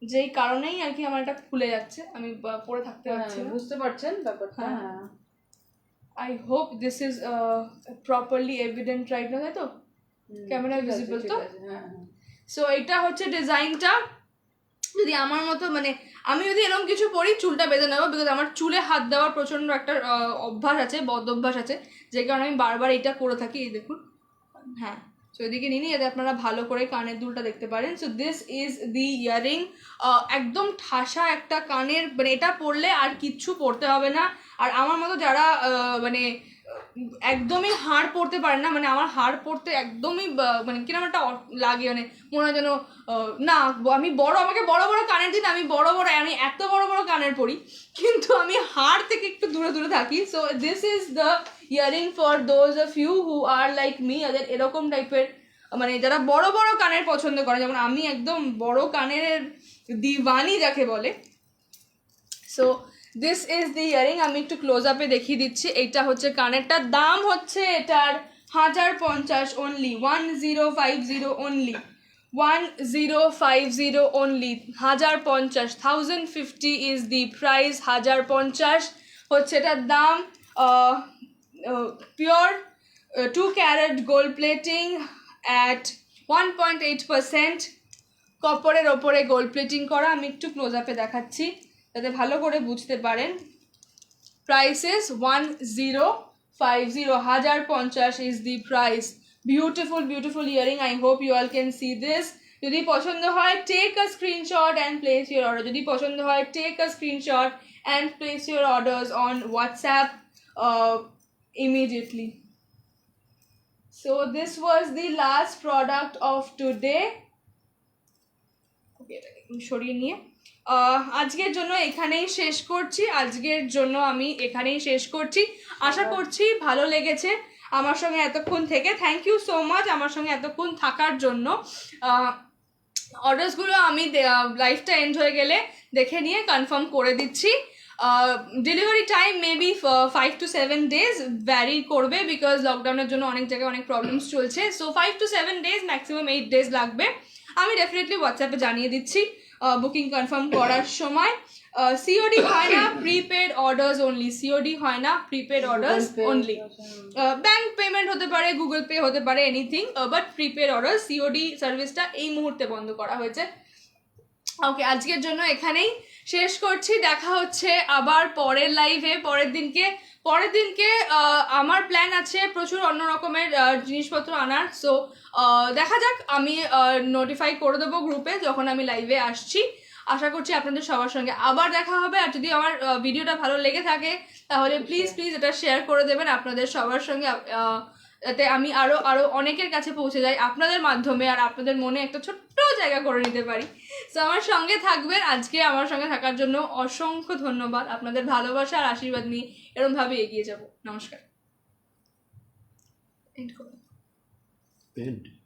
যেই কারণেই আর কি আমার এটা খুলে যাচ্ছে, আমি পরে থাকতে পারছি না। বুঝতে পারছেন ব্যাপারটা? হ্যাঁ। I hope this is properly evident right now, তাই তো? ক্যামেরা ভিজিবল তো? সো এটা হচ্ছে ডিজাইনটা। যদি আমার মতো মানে আমি যদি এরকম কিছু পরি, চুলটা বেঁধে নেবো, বিকজ আমার চুলে হাত দেওয়ার প্রচণ্ড একটা অভ্যাস আছে, বদ অভ্যাস আছে, যে কারণে আমি বারবার এটা করে থাকি। এই দেখুন, হ্যাঁ। সো এদিকে নিয়ে যাতে আপনারা ভালো করে কানের দুলটা দেখতে পারেন। So this is the earring. একদম ঠাসা একটা কানের, মানে এটা পরলে আর কিচ্ছু পরতে হবে না। আর আমার মতো যারা মানে একদমই হাড় পরতে পারে না, মানে আমার হাড় পরতে একদমই মানে কিরকম একটা লাগে, মানে মনে হয় যেন না আমি বড়, আমাকে বড় বড় কানের দিন, আমি আমি এত বড় বড় কানের পরি, কিন্তু আমি হাড় থেকে একটু দূরে দূরে থাকি। So this is the earring for those of you who are like me, যাদের এরকম টাইপের মানে যারা বড় বড় কানের পছন্দ করে, যেমন আমি একদম বড় কানের দিওয়ানি যাকে বলে। So this is the earring. আমি একটু ক্লোজ আপে দেখিয়ে দিচ্ছি। এইটা হচ্ছে কানেরটার দাম হচ্ছে এটার 1050 only, 1050 only, 1050 only, 1050, 1050 is the price. 1050 হচ্ছে এটার দাম। Pure 2 carat gold plating at 1.8%, কপারের ওপরে গোল্ড প্লেটিং করা। আমি একটু ক্লোজ আপে দেখাচ্ছি যাতে ভালো করে বুঝতে পারেন। Price is 1050, 1050 is the price. Beautiful beautiful earring. I hope you all can see this. যদি পছন্দ হয় take a screenshot and place your order. যদি পছন্দ হয় take a screenshot and place your orders on WhatsApp immediately. So this was the last product of today. Okay, এটাকে সরিয়ে নিয়ে আজকের জন্য এখানেই শেষ করছি। আশা করছি ভালো লেগেছে আমার সঙ্গে এতক্ষণ থেকে। থ্যাংক ইউ সো মাচ আমার সঙ্গে এতক্ষণ থাকার জন্য। অর্ডার্সগুলো আমি লাইফটা এন্ড হয়ে গেলে দেখে নিয়ে কনফার্ম করে দিচ্ছি। Delivery time maybe 5 to 7 days vary করবে, বিকজ লকডাউনের জন্য অনেক জায়গায় অনেক প্রবলেমস চলছে। So 5 to 7 days, maximum 8 days লাগবে। আমি ডেফিনেটলি হোয়াটসঅ্যাপে জানিয়ে দিচ্ছি বুকিং কনফার্ম করার সময়। সিওডি হয় না, প্রিপেড অর্ডার্স অনলি। সিওডি হয় না, prepaid orders only. Bank payment হতে পারে, গুগল পে হতে পারে, anything, but prepaid order. COD সার্ভিসটা এই মুহূর্তে বন্ধ করা হয়েছে। ওকে, আজকের জন্য এখানেই শেষ করছি। দেখা হচ্ছে আবার পরের লাইভে। পরের দিনকে আমার প্ল্যান আছে প্রচুর অন্য রকমের জিনিসপত্র আনার। সো দেখা যাক, আমি নোটিফাই করে দেবো গ্রুপে যখন আমি লাইভে আসছি। আশা করছি আপনাদের সবার সঙ্গে আবার দেখা হবে। আর যদি আমার ভিডিওটা ভালো লেগে থাকে তাহলে প্লিজ এটা শেয়ার করে দেবেন আপনাদের সবার সঙ্গে, যাতে আমি আরও অনেকের কাছে পৌঁছে যাই আপনাদের মাধ্যমে। আর আপনাদের মনে একটা ছোট্ট একটুও জায়গা করে নিতে পারি। সো আমার সঙ্গে থাকবেন, আজকে আমার সঙ্গে থাকার জন্য অসংখ্য ধন্যবাদ। আপনাদের ভালোবাসা আর আশীর্বাদ নিয়ে এরকমভাবে এগিয়ে যাব। নমস্কার। এন্ড করুন। End.